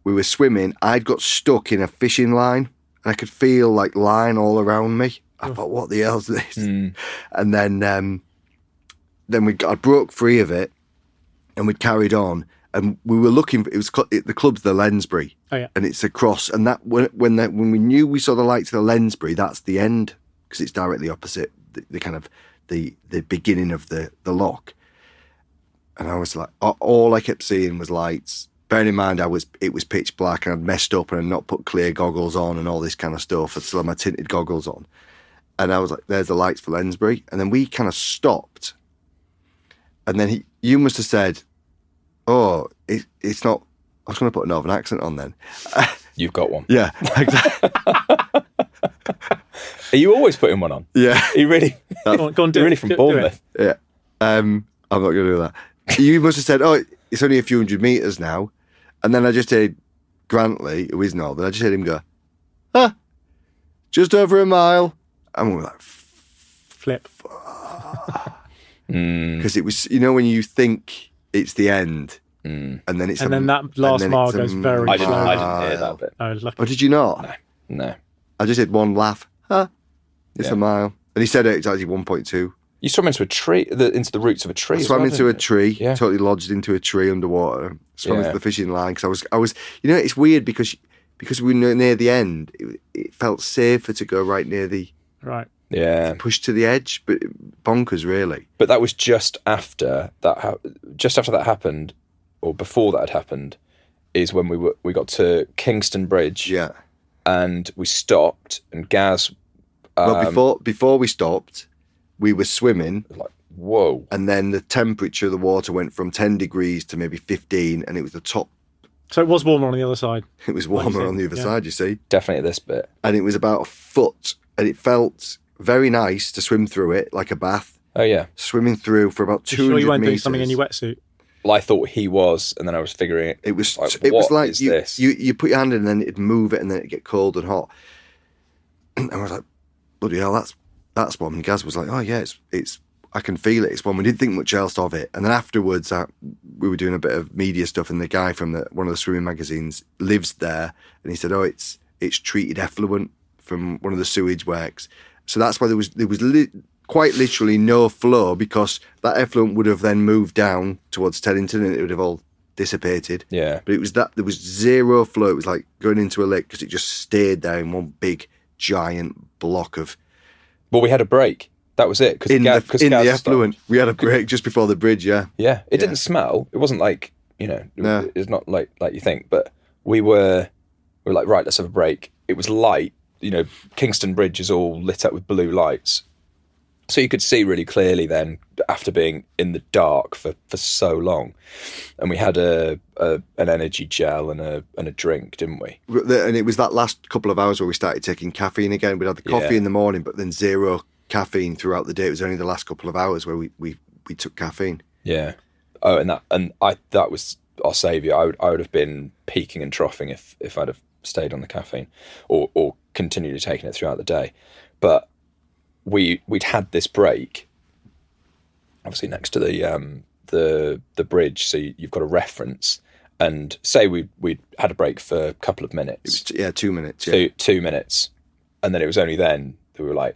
We were swimming. I'd got stuck in a fishing line, and I could feel like line all around me. I thought, what the hell's this? And then I broke free of it, and we'd carried on. And we were looking. The club's the Lensbury, and it's across. And that when we knew we saw the lights of the Lensbury, that's the end, because it's directly opposite the kind of the beginning of the lock. And I was like, all I kept seeing was lights. Bearing in mind, it was pitch black, and I'd messed up and I'd not put clear goggles on and all this kind of stuff. I'd still had my tinted goggles on. And I was like, there's the lights for Lensbury. And then we kind of stopped. And then you must have said, oh, it's not... I was going to put a Northern accent on then.
You've got one.
Yeah, exactly.
Are you always putting one on?
Yeah.
Are you really?
Go on,
You're really from Bournemouth.
Yeah. I'm not going to do that. You must have said, oh, it's only a few hundred metres now. And then I just heard Grantley, who is Northern, I just heard him go, just over a mile. And we were like,
flip.
Because it was, when you think it's the end, and then it's...
And then that last mile goes very
I
slow.
didn't hear that bit.
I was lucky.
Oh, did you not?
No.
I just had one laugh. It's a mile. And he said it's actually 1.2.
You swam into a tree, into the roots of a tree.
I swam into a tree,
Yeah.
totally lodged into a tree underwater. Swam into the fishing line because I was. It's weird because we were near the end. It felt safer to go right near the
Yeah.
push to the edge, but bonkers really.
But that was just after that. Just after that happened, or before that had happened, is when we got to Kingston Bridge.
Yeah.
And we stopped, and Gaz.
Well, before we stopped, we were swimming.
Like, whoa.
And then the temperature of the water went from 10 degrees to maybe 15, and it was the top.
So it was warmer on the other side.
It was warmer on the other side, you see.
Definitely this bit.
And it was about a foot, and it felt very nice to swim through it like a bath.
Oh, yeah.
Swimming through for about 200
Sure you weren't doing
metres.
something in your wetsuit?
Well, I thought he was, and then I was figuring
It was
like,
it was
what
like
is
you,
this?
you put your hand in and then it'd move it and then it'd get cold and hot. And I was like, bloody hell, that's one. And Gaz was like, oh yeah, it's I can feel it. It's one. We didn't think much else of it. And then afterwards, we were doing a bit of media stuff, and the guy from one of the swimming magazines lives there, and he said, oh, it's treated effluent from one of the sewage works. So that's why there was quite literally no flow, because that effluent would have then moved down towards Teddington and it would have all dissipated.
Yeah.
But there was zero flow. It was like going into a lake because it just stayed there in one big giant block of...
Well, we had a break. That was it.
In the
Gaz
effluent.
stopped.
We had a break just before the bridge, yeah.
Yeah. It didn't smell. It wasn't like,
No.
it's not like you think, but we were like, right, let's have a break. It was light. Kingston Bridge is all lit up with blue lights. So you could see really clearly then, after being in the dark for so long. And we had an energy gel and a drink, didn't we?
And it was that last couple of hours where we started taking caffeine again. We'd had the coffee in the morning, but then zero caffeine throughout the day. It was only the last couple of hours where we took caffeine.
Yeah. Oh, and that was our saviour. I would have been peaking and troughing if I'd have stayed on the caffeine or continued taking it throughout the day. But we'd had this break, obviously next to the bridge, so you've got a reference. And say we'd had a break for a couple of minutes.
It was 2 minutes. Yeah.
2 minutes, and then it was only then that we were like,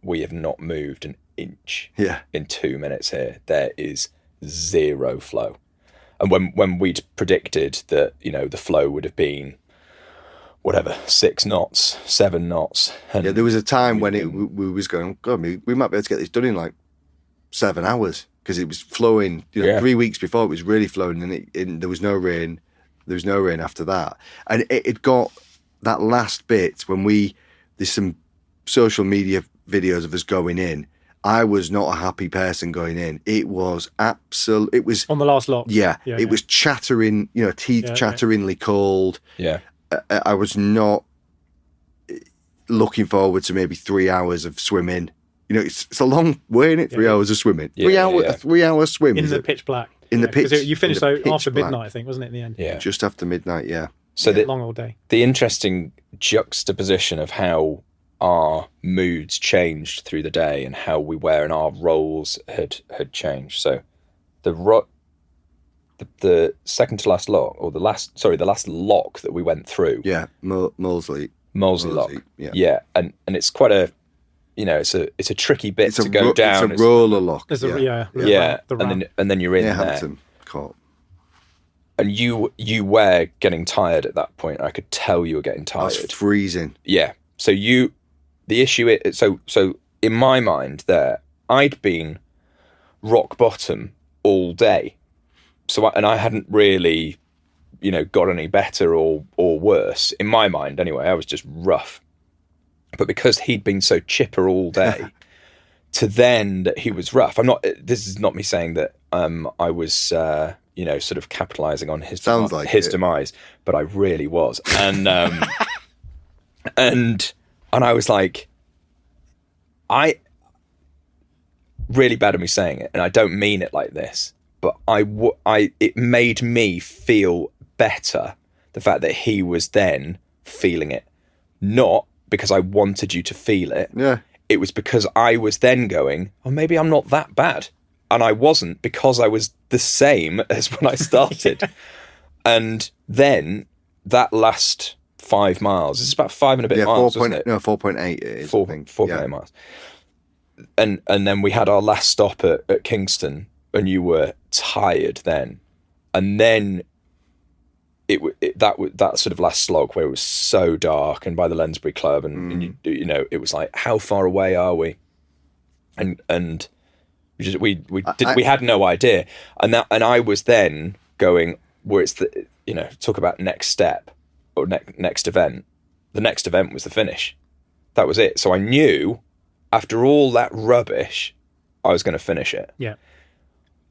we have not moved an inch.
Yeah.
In 2 minutes here, there is zero flow. And when we'd predicted that the flow would have been whatever, 6 knots, 7 knots. And
there was a time when we was going, God, we might be able to get this done in like 7 hours because it was flowing. 3 weeks before it was really flowing, and there was no rain. There was no rain after that, and it got that last bit when there's some social media videos of us going in. I was not a happy person going in. It was absolute. It was
on the last lock.
Yeah, it was chattering. Teeth chatteringly cold.
Yeah,
I was not looking forward to maybe 3 hours of swimming. It's a long way, isn't it? 3 hours of swimming.
Yeah,
a 3 hour swim
in the pitch black.
In the pitch.
You finished after
black.
midnight, I think, wasn't it? In the end.
Yeah,
just after midnight. Yeah.
So
long old day.
The interesting juxtaposition of how our moods changed through the day and how we were and our roles had changed. So the second to last lock, or the last lock that we went through.
Yeah, Molesley
Lock. Yeah, and it's quite a, it's a tricky bit to go down.
It's a roller lock.
And then you're in there.
Hampton Court.
And you were getting tired at that point. I could tell you were getting tired.
I was freezing.
Yeah. So the issue is, so in my mind there, I'd been rock bottom all day. And I hadn't really, got any better or worse. In my mind, anyway, I was just rough. But because he'd been so chipper all day, to then that he was rough. This is not me saying that I was, sort of capitalising on his demise, but I really was. And and I was like, really bad at me saying it, and I don't mean it like this, but it made me feel better, the fact that he was then feeling it, not because I wanted you to feel it.
Yeah.
It was because I was then going, oh, maybe I'm not that bad. And I wasn't, because I was the same as when I started. And then that last 5 miles, it's about 5 and a bit miles, wasn't it?
No, 4.8 it is.
4.8 miles. And then we had our last stop at Kingston, and you were tired then. And then that sort of last slog where it was so dark, and by the Lensbury Club, and it was like, how far away are we? And we had no idea, and I was then going, where it's the talk about next step or next event. The next event was the finish. That was it. So I knew after all that rubbish, I was going to finish it.
Yeah.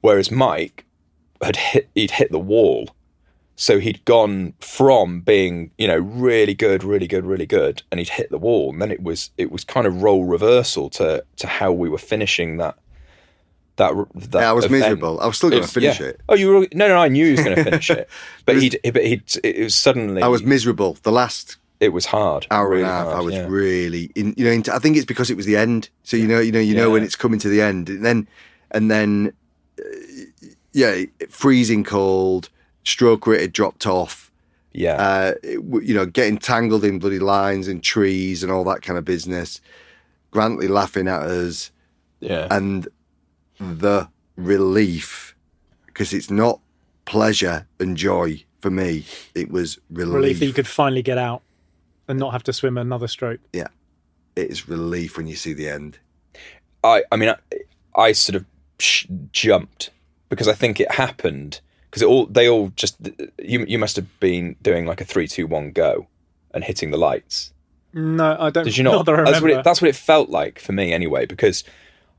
Whereas Mike he'd hit the wall. So he'd gone from being, really good, and he'd hit the wall, and then it was kind of role reversal to how we were finishing that. I was
event. Miserable. I was still going to finish it.
Oh, you were? No, I knew he was going to finish it, but it was suddenly.
I was miserable. The last.
It was hard.
Hour and a half. I was really I think it's because it was the end. So when it's coming to the end, and then freezing cold. Stroke rate had dropped off.
Yeah.
Getting tangled in bloody lines and trees and all that kind of business. Grantley laughing at us.
Yeah.
And the relief, because it's not pleasure and joy for me. It was relief.
Relief that you could finally get out and not have to swim another stroke.
Yeah. It is relief when you see the end.
I sort of jumped because I think it happened. Because you must have been doing like a 3-2-1 go and hitting the lights.
No, I don't.
Did you not?
That I remember.
That's what it felt like for me anyway. Because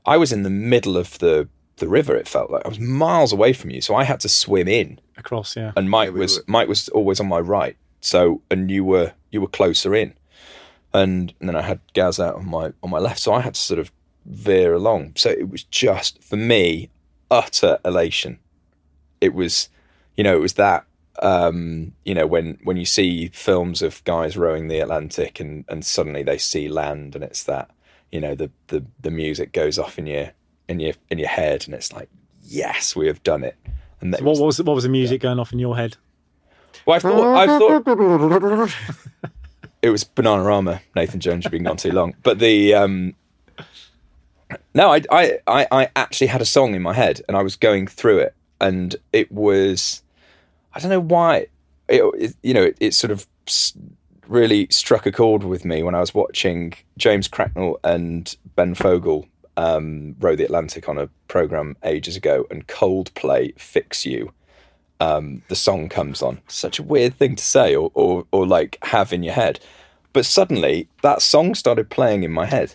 I was in the middle of the river. It felt like I was miles away from you, so I had to swim in
across. Yeah,
and Mike was always on my right. So and you were closer in, and then I had Gaz out on my left. So I had to sort of veer along. So it was just for me utter elation. It was, it was that, when you see films of guys rowing the Atlantic and suddenly they see land, and it's that, the music goes off in your head, and it's like, yes, we have done it. And
so what was the music going off in your head?
Well, I thought it was Bananarama. Nathan Jones, you've been gone too long. But no, I actually had a song in my head, and I was going through it. And it was, I don't know why, it sort of really struck a chord with me when I was watching James Cracknell and Ben Fogle Row the Atlantic on a program ages ago, and Coldplay Fix You, the song comes on. Such a weird thing to say or like have in your head. But suddenly that song started playing in my head.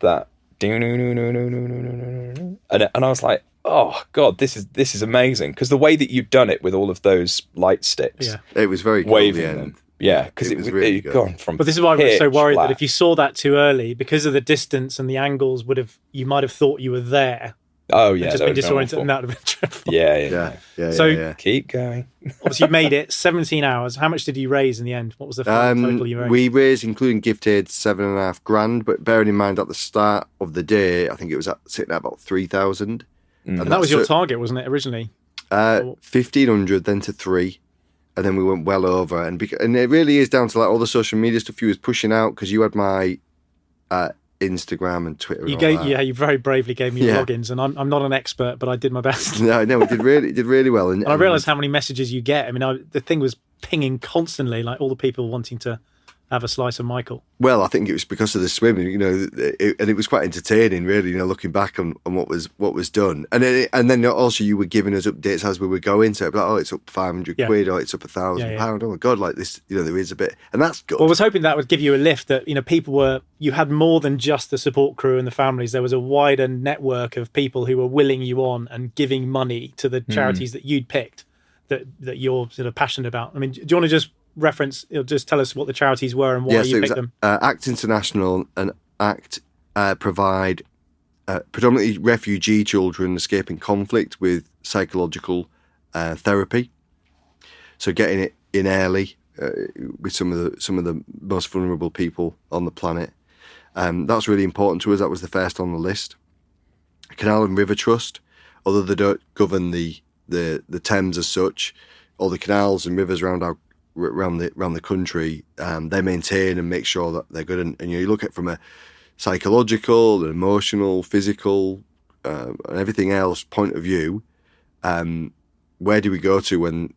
That and I was like, oh God, this is amazing. Because the way that you'd done it with all of those light sticks.
It was very cool
waving
at the
them.
end.
Yeah, because
It was really
it'd
good.
gone from.
But this is why I was so
pitch
worried
black.
that if you saw that too early, because of the distance and the angles, you might have thought you were there.
Oh
And
yeah,
just
that
been
would've been
disoriented,
awful.
and that would have been dreadful.
Yeah.
So-
Keep going.
Obviously, you made it 17 hours. How much did you raise in the end? What was the total you raised?
We raised, including gift aid, $7,500. But bearing in mind at the start of the day, I think it was sitting at about 3,000.
And that was your target, wasn't it, originally?
1,500, then to 3, and then we went well over. And it really is down to like all the social media stuff you was pushing out, because you had my Instagram and Twitter. And all that.
You very bravely gave me your logins, and I'm not an expert, but I did my best.
No, it did really well. And
I realised how many messages you get. I mean, the thing was pinging constantly, like all the people wanting to have a slice of Michael.
Well, I think it was because of the swimming, and it was quite entertaining, really, looking back on what was done, and then also you were giving us updates as we were going. So, like, it's up 500 quid, or it's up £1,000. Oh my God, like this, there is a bit, and that's good.
Well, I was hoping that would give you a lift. That you had more than just the support crew and the families. There was a wider network of people who were willing you on and giving money to the charities that you'd picked, that you're sort of passionate about. I mean, do you want to just just tell us what the charities were and why you picked them?
ACT International and ACT provide predominantly refugee children escaping conflict with psychological therapy. So getting it in early with some of the most vulnerable people on the planet. That's really important to us. That was the first on the list. Canal and River Trust, although they don't govern the Thames as such, all the canals and rivers around the country, they maintain and make sure that they're good. And you look at it from a psychological, an emotional, physical, and everything else point of view. Where do we go to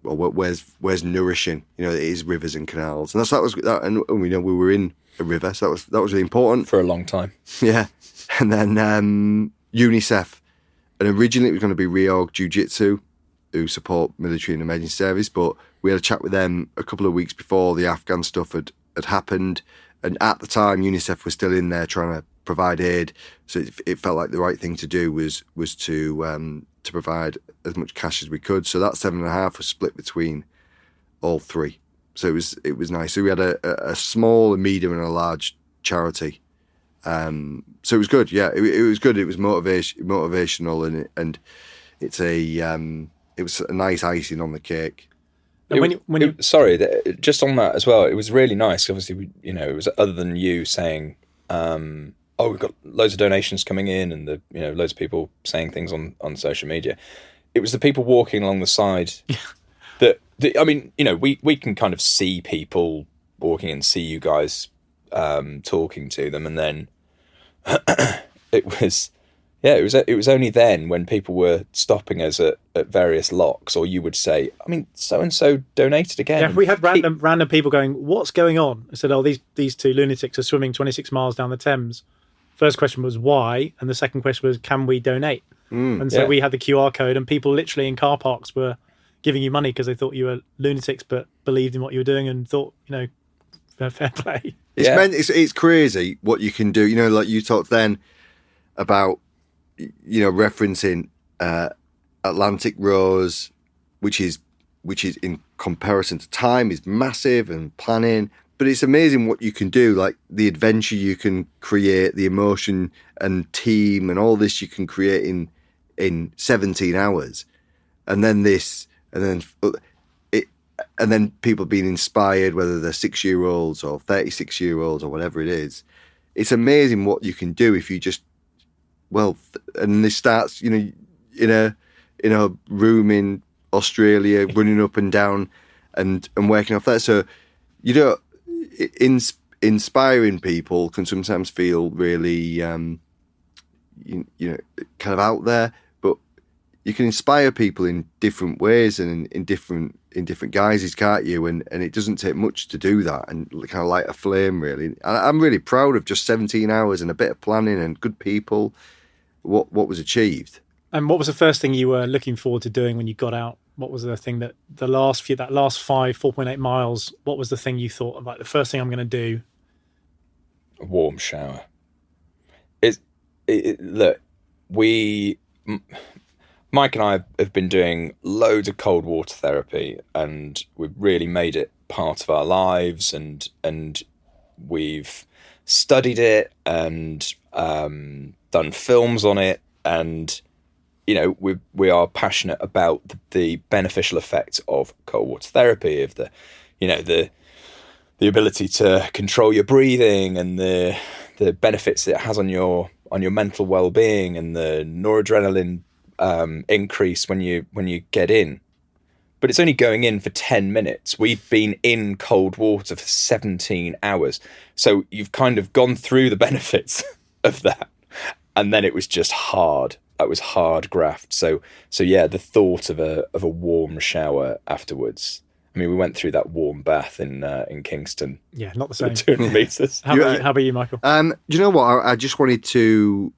where's nourishing? It is rivers and canals, and and we know we were in a river, so that was really important
for a long time.
Yeah, and then UNICEF, and originally it was going to be Reorg Jiu-Jitsu, who support military and emergency service, but we had a chat with them a couple of weeks before the Afghan stuff had happened, and at the time UNICEF was still in there trying to provide aid, so it felt like the right thing to do was to provide as much cash as we could. So that 7.5 was split between all three. So it was nice. So we had a small, a medium, and a large charity. So it was good. Yeah, it was good. It was motivational, and it's it was a nice icing on the cake.
Sorry, just on that as well, it was really nice. Obviously, it was other than you saying, we've got loads of donations coming in, and loads of people saying things on social media. It was the people walking along the side that we can kind of see people walking and see you guys talking to them, and then it was only then when people were stopping us at various locks, or you would say, so and so donated again.
Yeah, we had random people going, "What's going on?" I said, "Oh, these two lunatics are swimming 26 miles down the Thames." First question was why, and the second question was, can we donate? And so we had the QR code, and people literally in car parks were giving you money because they thought you were lunatics but believed in what you were doing and thought, fair play.
It's crazy what you can do. Like you talked then about referencing Atlantic Rose, which is in comparison to time is massive, and planning. But it's amazing what you can do, like the adventure you can create, the emotion and team and all this you can create in 17 hours. And then and then people being inspired, whether they're 6-year-olds or 36-year-olds or whatever it is. It's amazing what you can do if you just, and this starts, in a room in Australia, running up and down and working off that. So, inspiring people can sometimes feel really, kind of out there, but you can inspire people in different ways and in different in different guises, can't you? And it doesn't take much to do that and kind of light a flame, really. And I'm really proud of just 17 hours and a bit of planning and good people, what was achieved.
And what was the first thing you were looking forward to doing when you got out? What was the thing that that last 4.8 miles, what was the thing you thought, like, the first thing I'm going to do?
A warm shower. Look, Mike and I have been doing loads of cold water therapy, and we've really made it part of our lives, and we've studied it and done films on it, and we are passionate about the beneficial effects of cold water therapy, of the ability to control your breathing, and the benefits it has on your mental well-being, and the noradrenaline increase when you get in. But it's only going in for 10 minutes. We've been in cold water for 17 hours. So you've kind of gone through the benefits of that. And then it was just hard. That was hard graft. So yeah, the thought of a warm shower afterwards. I mean, we went through that warm bath in Kingston.
Yeah, not the same.
200 meters.
How about you, Michael?
Do you know what? I just wanted to...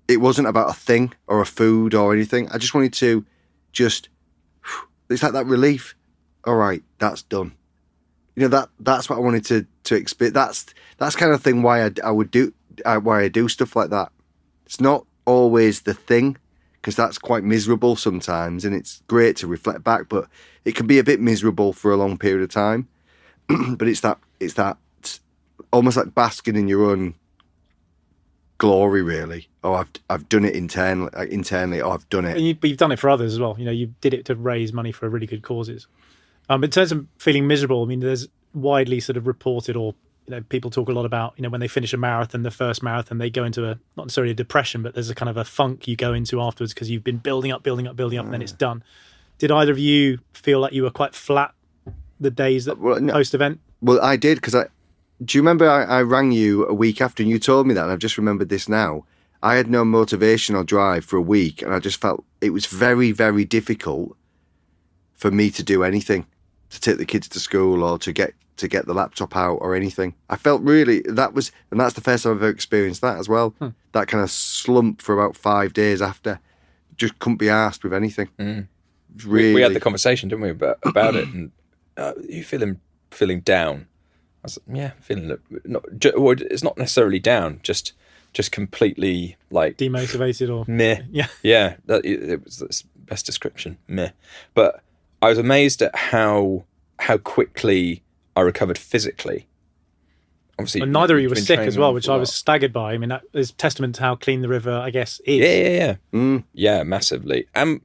it wasn't about a thing or a food or anything. I just wanted to it's like that relief. All right, that's done. That's what I wanted to experience. That's kind of thing why I do stuff like that. It's not always the thing, because that's quite miserable sometimes, and it's great to reflect back, but it can be a bit miserable for a long period of time. But it's that almost like basking in your own glory, really. Oh, I've done it internally. Oh, I've done it.
But you've done it for others as well. You did it to raise money for really good causes. In terms of feeling miserable, I mean, there's widely sort of reported, or people talk a lot about, when they finish a marathon, the first marathon, they go into not necessarily a depression, but there's a kind of a funk you go into afterwards because you've been building up, and then it's done. Did either of you feel like you were quite flat the days that post-event?
Well, I did, because do you remember I rang you a week after and you told me that, and I've just remembered this now. I had no motivation or drive for a week, and I just felt it was very, very difficult for me to do anything, to take the kids to school or to get the laptop out or anything. I felt really, and that's the first time I've ever experienced that as well. That kind of slump for about 5 days after. Just couldn't be arsed with anything. Really.
We had the conversation, didn't we, about it? And you feeling down? I was like, yeah, feeling it's not necessarily down, just completely like
demotivated or
meh. Yeah. It was the best description, meh. But I was amazed at how quickly I recovered physically. Obviously,
and neither of you were sick as well, which I was staggered by. I mean, that is testament to how clean the river, I guess, is.
Yeah. Yeah, massively. And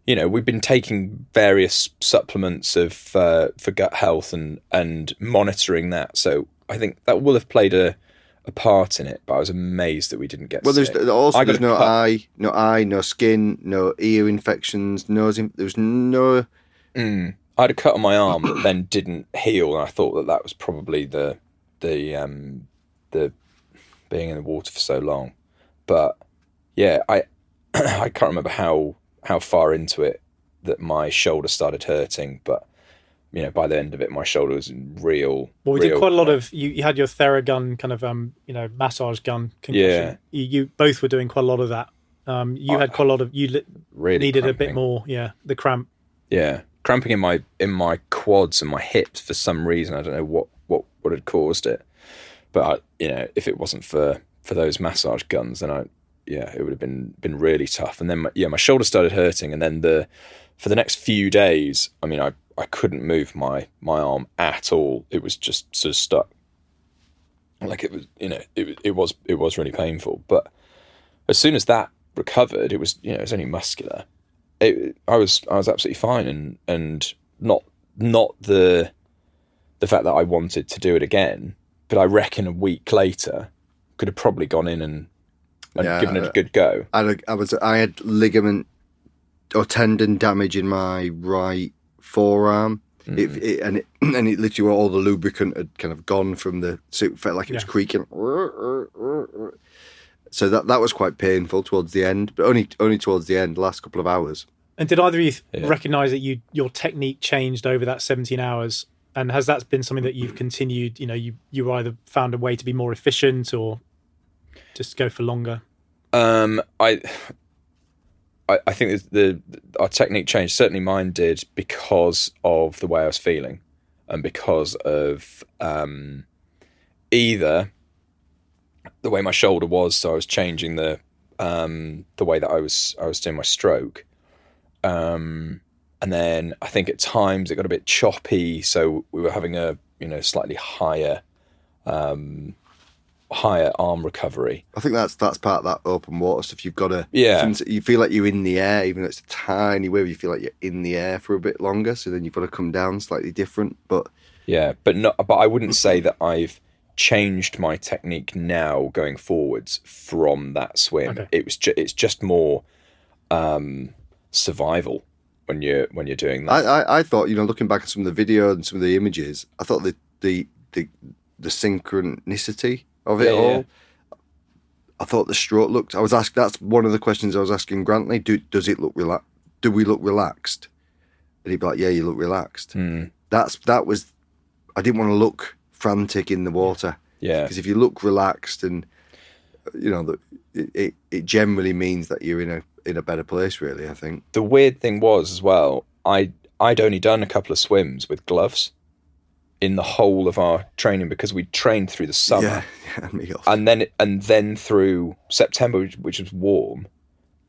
we've been taking various supplements for gut health and monitoring that. So I think that will have played a part in it. But I was amazed that we didn't get sick.
There's no eye, no skin, no ear infections, there was no.
I had a cut on my arm that then didn't heal, and I thought that was probably the being in the water for so long. But yeah, I can't remember how far into it that my shoulder started hurting, but by the end of it, my shoulder was real.
Well, we did quite a lot of. You had your Theragun kind of massage gun concussion.
Yeah.
You both were doing quite a lot of that. You had quite a lot of. You really needed cramping. A bit more. Yeah, the cramp.
Yeah, cramping in my quads and my hips for some reason. I don't know what had caused it, but if it wasn't for those massage guns, then it would have been really tough. And then my shoulder started hurting, and then for the next few days, I mean, I couldn't move my arm at all. It was just sort of stuck. Like it was, it was really painful. But as soon as that recovered, it was only muscular. I was absolutely fine, and not the fact that I wanted to do it again, but I reckon a week later could have probably gone in and given it a good go.
I had ligament or tendon damage in my right forearm, and it literally all the lubricant had kind of gone from the suit. It felt like it was creaking. So that was quite painful towards the end, but only towards the end, the last couple of hours.
And did either of you
Yeah.
recognise that your technique changed over that 17 hours? And has that been something that you've continued? You either found a way to be more efficient or just go for longer?
I think our technique changed. Certainly mine did, because of the way I was feeling, and because of either the way my shoulder was. So I was changing the way that I was doing my stroke. And then I think at times it got a bit choppy, so we were having a slightly higher arm recovery.
I think that's part of that open water stuff. You've got to,
Yeah.
you feel like you're in the air, even though it's a tiny wave. You feel like you're in the air for a bit longer, so then you've got to come down slightly different. But
Yeah, but I wouldn't say that I've changed my technique now going forwards from that swim.
Okay.
It's just more survival when you're doing that.
I thought, looking back at some of the video and some of the images, I thought the synchronicity of it all. Yeah. I thought the stroke looked. I was asked. That's one of the questions I was asking Grantley. Does it look relaxed? Do we look relaxed? And he'd be like, "Yeah, you look relaxed." That was. I didn't want to look frantic in the water.
Yeah.
Because if you look relaxed, and it generally means that you're in a better place. Really, I think.
The weird thing was as well, I'd only done a couple of swims with gloves in the whole of our training, because we trained through the summer,
me also.
and then through September, which was warm,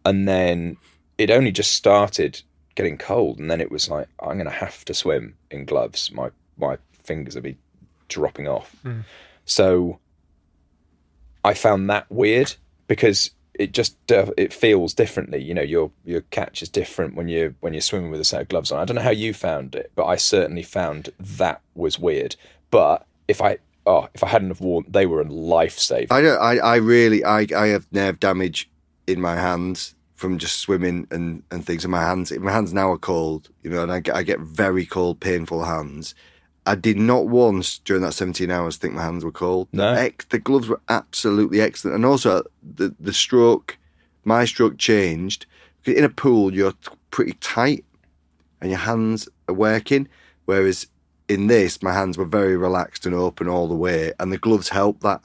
and then it only just started getting cold, and then it was like, I'm going to have to swim in gloves. My fingers will be dropping off. So I found that weird, because it feels differently. Your catch is different when you're swimming with a set of gloves on. I don't know how you found it, but I certainly found that was weird. But if I hadn't have worn, they were a lifesaver.
I have nerve damage in my hands from just swimming and things. And my hands now are cold, and I get very cold, painful hands. I did not once during that 17 hours think my hands were cold.
No.
The gloves were absolutely excellent. And also the stroke, my stroke changed. In a pool, you're pretty tight and your hands are working. Whereas in this, my hands were very relaxed and open all the way. And the gloves helped that.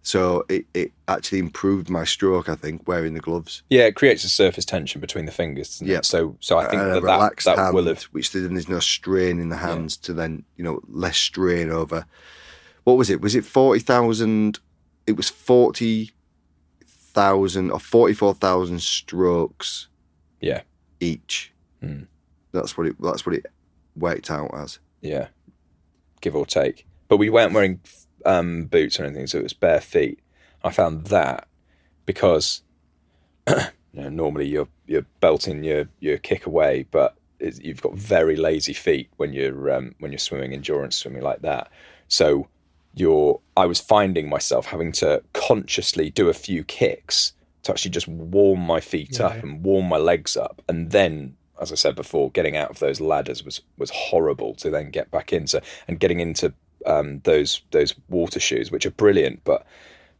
So it actually improved my stroke, I think, wearing the gloves.
Yeah, it creates a surface tension between the fingers. Doesn't it? So I think
a relaxed
that
hand,
will have,
which then there's no strain in the hands to then, less strain over. What was it? Was it 40,000? It was 40,000 or 44,000 strokes.
Yeah.
Each. That's what it worked out as.
Yeah. Give or take. But we weren't wearing boots or anything, so it was bare feet. I found that because normally you're belting your kick away, but you've got very lazy feet when you're swimming, endurance swimming like that. So I was finding myself having to consciously do a few kicks to actually just warm my feet up and warm my legs up, and then, as I said before, getting out of those ladders was horrible to then get back into, and getting into those water shoes, which are brilliant, but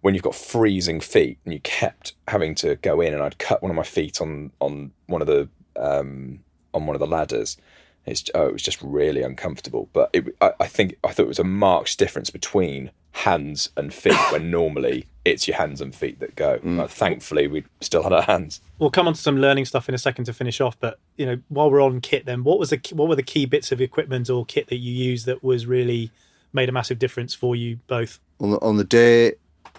when you've got freezing feet and you kept having to go in, and I'd cut one of my feet on one of the ladders, it was just really uncomfortable. But I thought it was a marked difference between hands and feet, when normally it's your hands and feet that go. Thankfully, we still had our hands.
We'll come on to some learning stuff in a second to finish off, but while we're on kit, then what were the key bits of equipment or kit that you used that was really made a massive difference for you both?
On the day,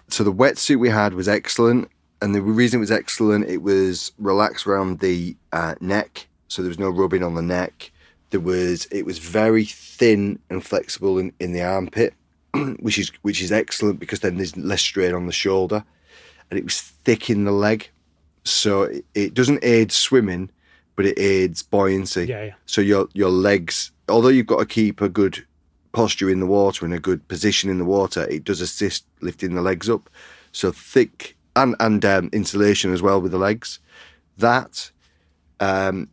so the wetsuit we had was excellent, and the reason it was excellent, it was relaxed around the neck, so there was no rubbing on the neck. It was very thin and flexible in the armpit, which is excellent, because then there's less strain on the shoulder, and it was thick in the leg, so it doesn't aid swimming, but it aids buoyancy.
Yeah.
So your legs, although you've got to keep a good posture in the water and a good position in the water, it does assist lifting the legs up. So thick and insulation as well with the legs. That a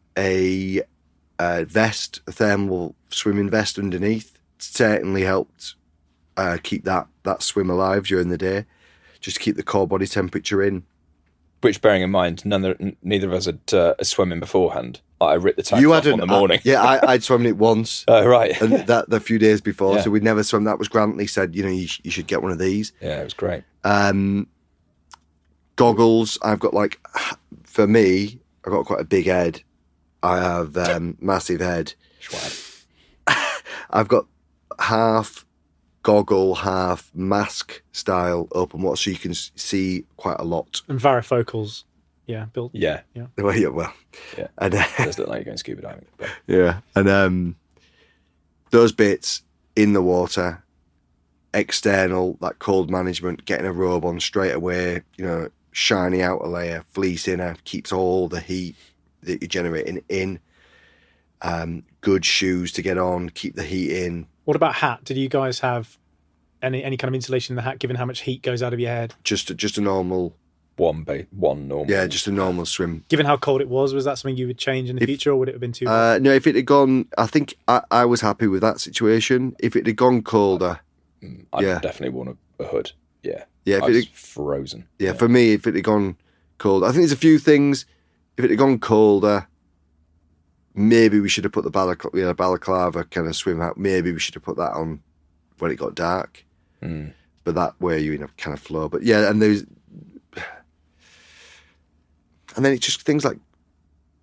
vest, a thermal swimming vest underneath, certainly helped keep that swim alive during the day, just to keep the core body temperature in.
Which, bearing in mind, neither of us had swum in beforehand. I ripped the tank
You
off
hadn't.
on the morning.
I'd swum it once.
Oh, right.
And that the few days before,
Yeah.
so we'd never swum. That was Grantley said, you should get one of these.
Yeah, it was great.
Goggles. I've got for me, I've got quite a big head. I have massive head.
Schwab.
I've got half goggle, half mask style open water, so you can see quite a lot.
And varifocals, built.
Yeah.
Well,
Yeah.
And
It does look like you're going scuba diving. But
yeah, and those bits in the water, external, that cold management, getting a robe on straight away, shiny outer layer, fleece inner, keeps all the heat that you're generating in. Good shoes to get on, keep the heat in.
What about hat? Did you guys have any kind of insulation in the hat, given how much heat goes out of your head?
Just a normal.
one normal.
Yeah, just a normal swim.
Given how cold it was that something you would change in the future, or would it have been too hot?
No, if it had gone, I think I was happy with that situation. If it had gone colder,
I'd definitely worn a hood. Yeah.
Yeah,
I was frozen.
Yeah, for me, if it had gone cold, I think there's a few things. If it had gone colder, maybe we should have put the balaclava kind of swim out. Maybe we should have put that on when it got dark. But that way you're in a kind of flow. But yeah, and then it's just things like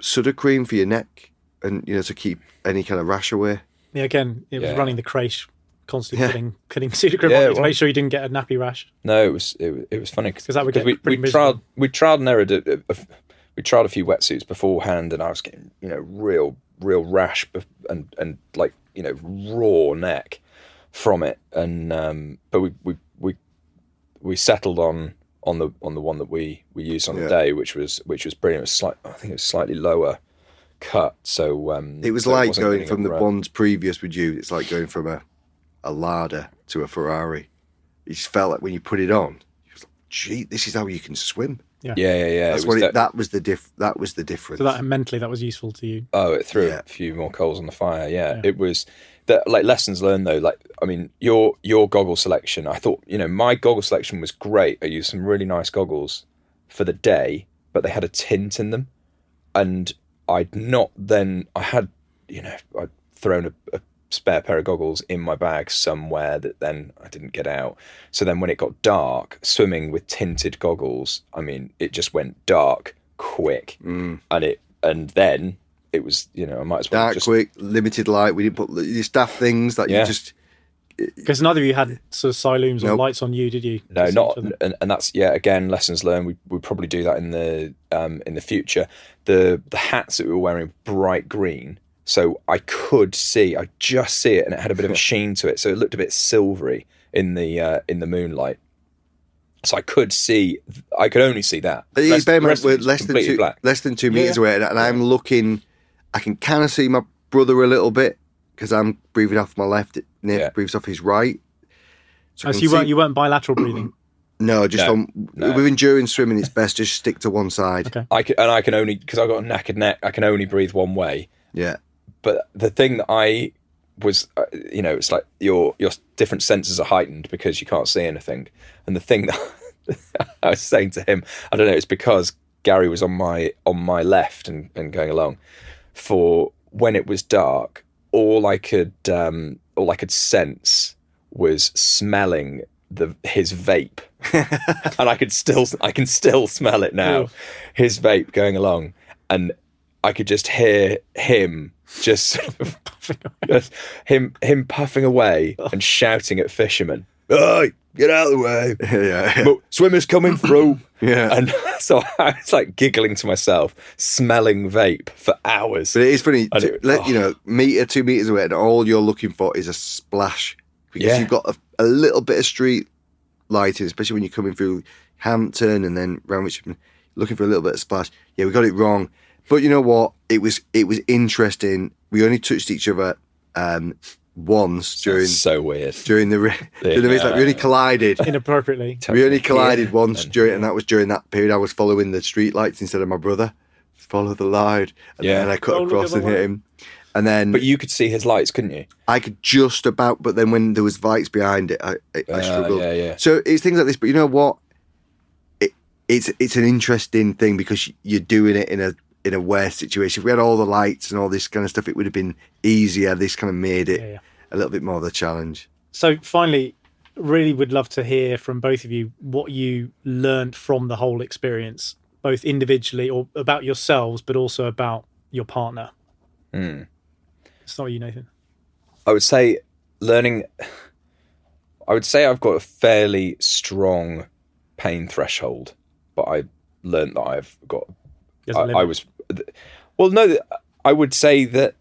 soda cream for your neck, and to keep any kind of rash away.
Yeah, again, it was running the creche, constantly putting pseudocreme on to make sure you didn't get a nappy rash.
No, it was funny because
that would get
we tried and errored. We tried a few wetsuits beforehand, and I was getting real rash and raw neck from it. And but we settled on the one that we used on the day, which was brilliant. It was I think it was slightly lower cut, so
it was like going from the ones previous with you. It's like going from a Lada to a Ferrari. It just felt like when you put it on, you was like, gee, this is how you can swim.
Yeah.
That was the difference.
So that mentally that was useful to you.
Oh, it threw a few more coals on the fire. Yeah. It was that lessons learned though. Your goggle selection. I thought my goggle selection was great. I used some really nice goggles for the day, but they had a tint in them, and I'd thrown a spare pair of goggles in my bag somewhere that then I didn't get out. So then when it got dark, swimming with tinted goggles, I mean, it just went dark quick. And then it was, I might as well
dark quick, limited light. We didn't put your staff things that you just...
Because neither of you had sort of silooms or lights on you, did you?
No, not, and that's again lessons learned. We'd probably do that in the future. The hats that we were wearing bright green, so I just see it, and it had a bit of a sheen to it, so it looked a bit silvery in the moonlight. So I could only see that.
We're less than 2 meters away, and I'm looking. I can kind of see my brother a little bit because I'm breathing off my left. Nick breathes off his right.
So you weren't bilateral breathing.
No, with endurance swimming, it's best just stick to one side.
Okay.
I can only, because I've got a knackered neck, I can only breathe one way.
Yeah.
But the thing that I was, it's like your different senses are heightened because you can't see anything. And the thing that I was saying to him, I don't know, it's because Gary was on my left and going along. For when it was dark, all I could sense was smelling his vape, and I can still smell it now. Ooh. His vape going along, and I could just hear him him puffing away and shouting at fishermen, "Hey, get out of the way!
Yeah.
Swimmers coming through!"
Yeah,
and so I was like giggling to myself, smelling vape for hours.
But it is funny, 2 meters away, and all you're looking for is a splash because you've got a little bit of street lighting, especially when you're coming through Hampton and then round Richmond, looking for a little bit of splash. Yeah, we got it wrong. But you know what? It was interesting. We only touched each other once during.
That's so weird.
During the race, we only collided
inappropriately.
We only collided once and that was during that period. I was following the street lights instead of my brother. Follow the line, and I cut across and hit him. And then,
but you could see his lights, couldn't you?
I could just about, but then when there was lights behind it, I struggled.
Yeah.
So it's things like this. But you know what? It's an interesting thing because you're doing it in in a worse situation. If we had all the lights and all this kind of stuff, it would have been easier. This kind of made it a little bit more of a challenge.
So finally, really would love to hear from both of you what you learned from the whole experience, both individually or about yourselves, but also about your partner. It's not you, Nathan.
I would say I've got a fairly strong pain threshold, but I learned that I've got. I would say that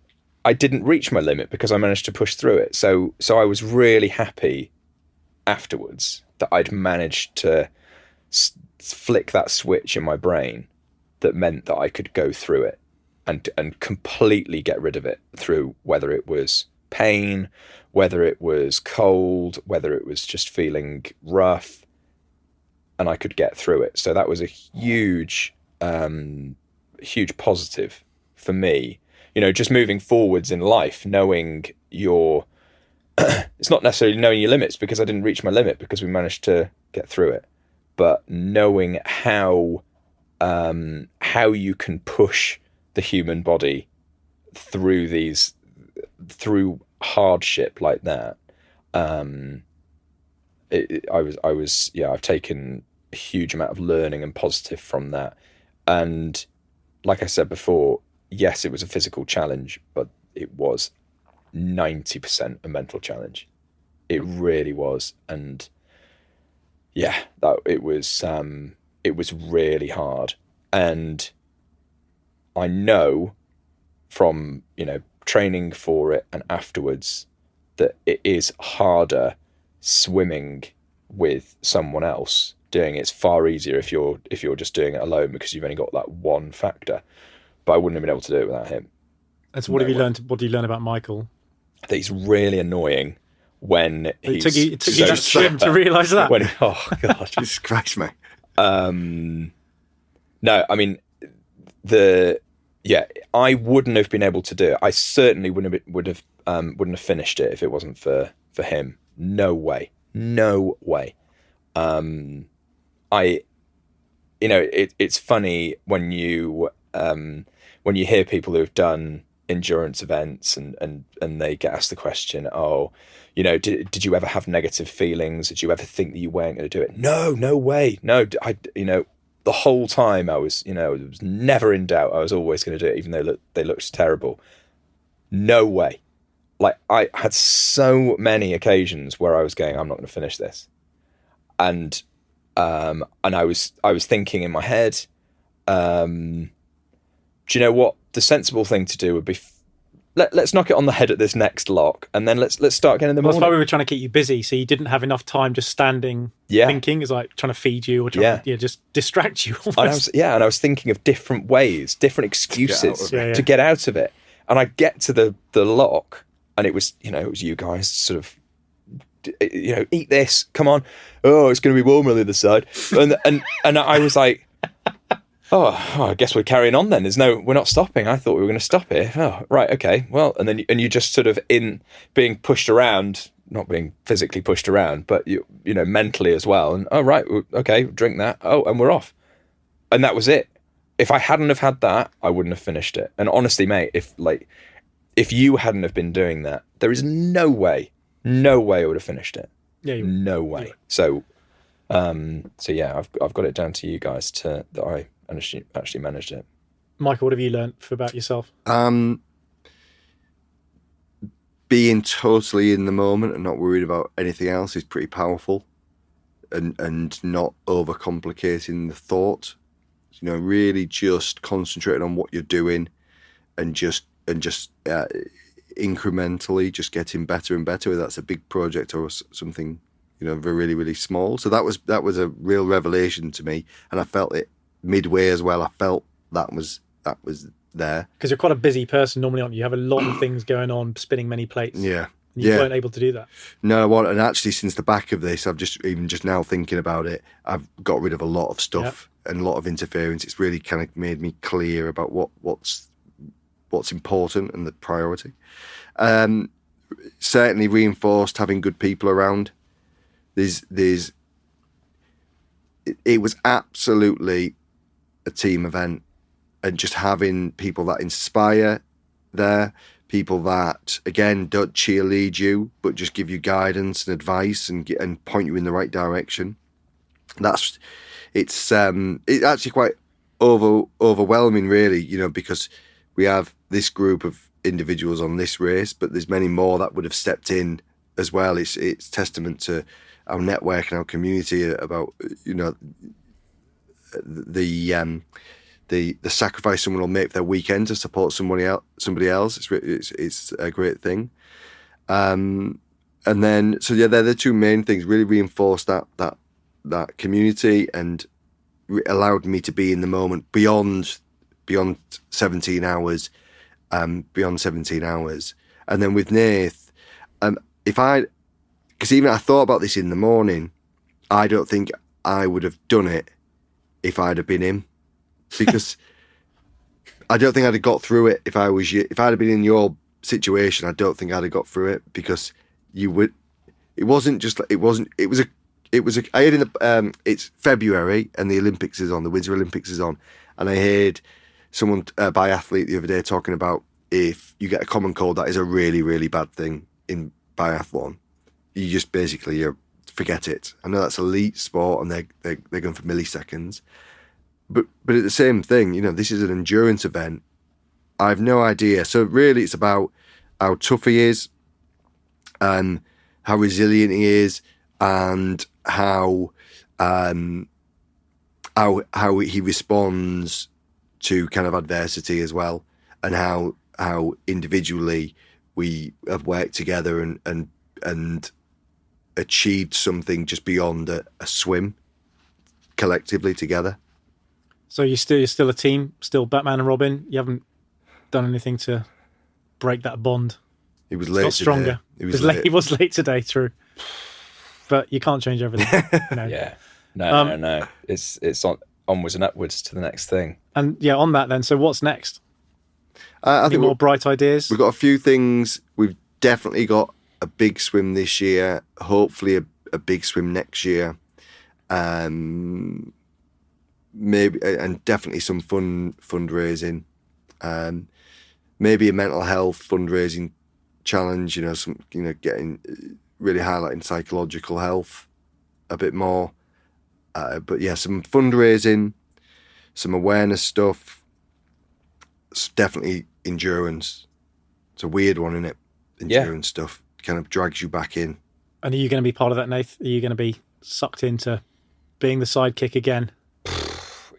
I didn't reach my limit because I managed to push through it. So I was really happy afterwards that I'd managed to flick that switch in my brain that meant that I could go through it and completely get rid of it through whether it was pain, whether it was cold, whether it was just feeling rough, and I could get through it. So that was a huge positive for me. You know, just moving forwards in life, knowing it's not necessarily knowing your limits, because I didn't reach my limit because we managed to get through it, but knowing how you can push the human body through hardship like that. I've taken a huge amount of learning and positive from that. And like I said before, yes, it was a physical challenge, but it was 90% a mental challenge. It really was. And yeah, it was really hard. And I know from, training for it and afterwards that it is harder swimming with someone else. Doing it's far easier if you're just doing it alone, because you've only got that one factor. But I wouldn't have been able to do it without him.
And so what have you learned? What do you learn about Michael?
That he's really annoying when
it took you that swim to realise that.
Oh god,
Jesus Christ, mate.
No, I mean I wouldn't have been able to do it. I certainly wouldn't have finished it if it wasn't for him. No way. It's funny when you hear people who have done endurance events and they get asked the question, did you ever have negative feelings? Did you ever think that you weren't going to do it? No way. No, the whole time I was, it was never in doubt. I was always going to do it, even though they looked terrible. No way. Like, I had so many occasions where I was going, I'm not going to finish this. And I was thinking in my head, do you know what? The sensible thing to do would be, let's knock it on the head at this next lock, and then let's start again in the morning.
That's why we were trying to keep you busy, so you didn't have enough time just standing thinking. It's like trying to feed you or trying to just distract you.
And I was thinking of different ways, different excuses to get out of it. And I get to the lock, and it was you guys sort of, eat this, come on. Oh, it's going to be warmer on the other side. And I was like, oh, I guess we're carrying on then. We're not stopping. I thought we were going to stop here. Oh, right, okay. Well, and then you just sort of in being pushed around, not being physically pushed around, but you mentally as well. And oh, right, okay, drink that. Oh, and we're off. And that was it. If I hadn't have had that, I wouldn't have finished it. And honestly, mate, if you hadn't have been doing that, there is no way I would have finished it.
Yeah,
no way. Yeah. So yeah, I've got it down to you guys that I actually managed it.
Michael, what have you learned about yourself?
Being totally in the moment and not worried about anything else is pretty powerful, and not overcomplicating the thought. Really just concentrating on what you're doing, and just incrementally just getting better and better. Whether that's a big project or something, really, really small. So that was a real revelation to me, and I felt it midway as well. I felt that was there.
Because you're quite a busy person normally, aren't you? You have a lot of things going on, spinning many plates.
Yeah.
You weren't able to do that.
No, and actually since the back of this, I've just now thinking about it, I've got rid of a lot of stuff and a lot of interference. It's really kind of made me clear about what's important and the priority. Certainly reinforced having good people around. It was absolutely a team event. and just having people that inspire there, people that, again, don't cheerlead you, but just give you guidance and advice and point you in the right direction. It's actually quite overwhelming, really, you know, because we have this group of individuals on this race, but there's many more that would have stepped in as well. It's testament to our network and our community about, you know, the sacrifice someone will make for their weekend to support somebody else. It's a great thing. And then, so yeah, they're the two main things. Really reinforced that community and allowed me to be in the moment beyond 17 hours. Beyond 17 hours. And then with Nath, because even I thought about this in the morning, I don't think I would have done it if I'd have been him, because I don't think I'd have got through it if I was you. If I'd have been in your situation, I don't think I'd have got through it, because you would. It wasn't just. It wasn't. It was a. I heard in the. It's February and the Olympics is on. The Winter Olympics is on, and I heard someone, biathlete, the other day talking about if you get a common cold, that is a really, really bad thing in biathlon. You just basically forget it. I know that's elite sport and they're going for milliseconds, but it's the same thing. You know, this is an endurance event. I have no idea. So really, it's about how tough he is, how resilient he is, and how he responds to kind of adversity as well, and how individually we have worked together and achieved something just beyond a swim collectively together.
So you're still a team, still Batman and Robin. You haven't done anything to break that bond.
He was late. Got
stronger.
He was late.
He was late today. True, but you can't change everything. You know?
Yeah. No. It's onwards and upwards to the next thing.
And yeah, on that then. So what's next?
I think
more bright ideas.
We've got a few things. We've definitely got a big swim this year. Hopefully, a big swim next year. Maybe, and definitely some fundraising. Maybe a mental health fundraising challenge. You know, getting really highlighting psychological health a bit more. But yeah, some fundraising, some awareness stuff. It's definitely endurance. It's a weird one, isn't it? Endurance stuff kind of drags you back in.
And are you going to be part of that, Nath? Are you going to be sucked into being the sidekick again?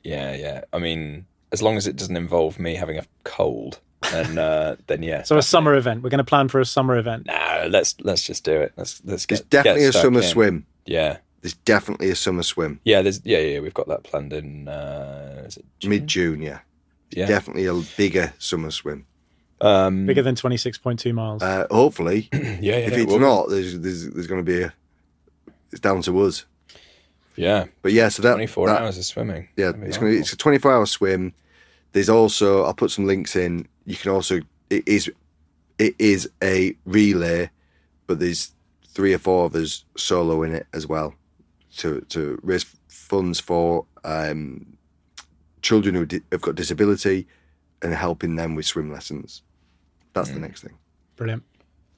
Yeah. I mean, as long as it doesn't involve me having a cold, then yes.
So
definitely.
A summer event. We're going to plan for a summer event.
No, let's just do it. Let's get.
There's definitely a summer swim.
Yeah.
There's definitely a summer swim.
Yeah, we've got that planned in is it June?
Mid-June, yeah. Definitely a bigger summer swim.
Bigger than 26.2 miles.
Hopefully.
Yeah.
If it's not, there's going to be it's down to us.
Yeah.
But yeah, so that
24 hours of swimming.
Yeah, it's a 24-hour swim. There's also, I'll put some links in. You can also, it is a relay, but there's 3 or 4 of us solo in it as well to raise funds for children who have got disability and helping them with swim lessons. That's the next thing.
Brilliant.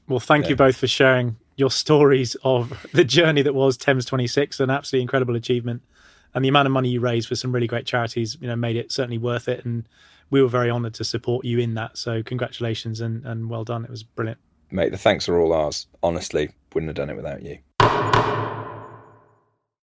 Well, thank you both for sharing your stories of the journey that was Thames 26, an absolutely incredible achievement. And the amount of money you raised for some really great charities, you know, made it certainly worth it. And we were very honoured to support you in that. So congratulations and well done. It was brilliant.
Mate, the thanks are all ours. Honestly, wouldn't have done it without you.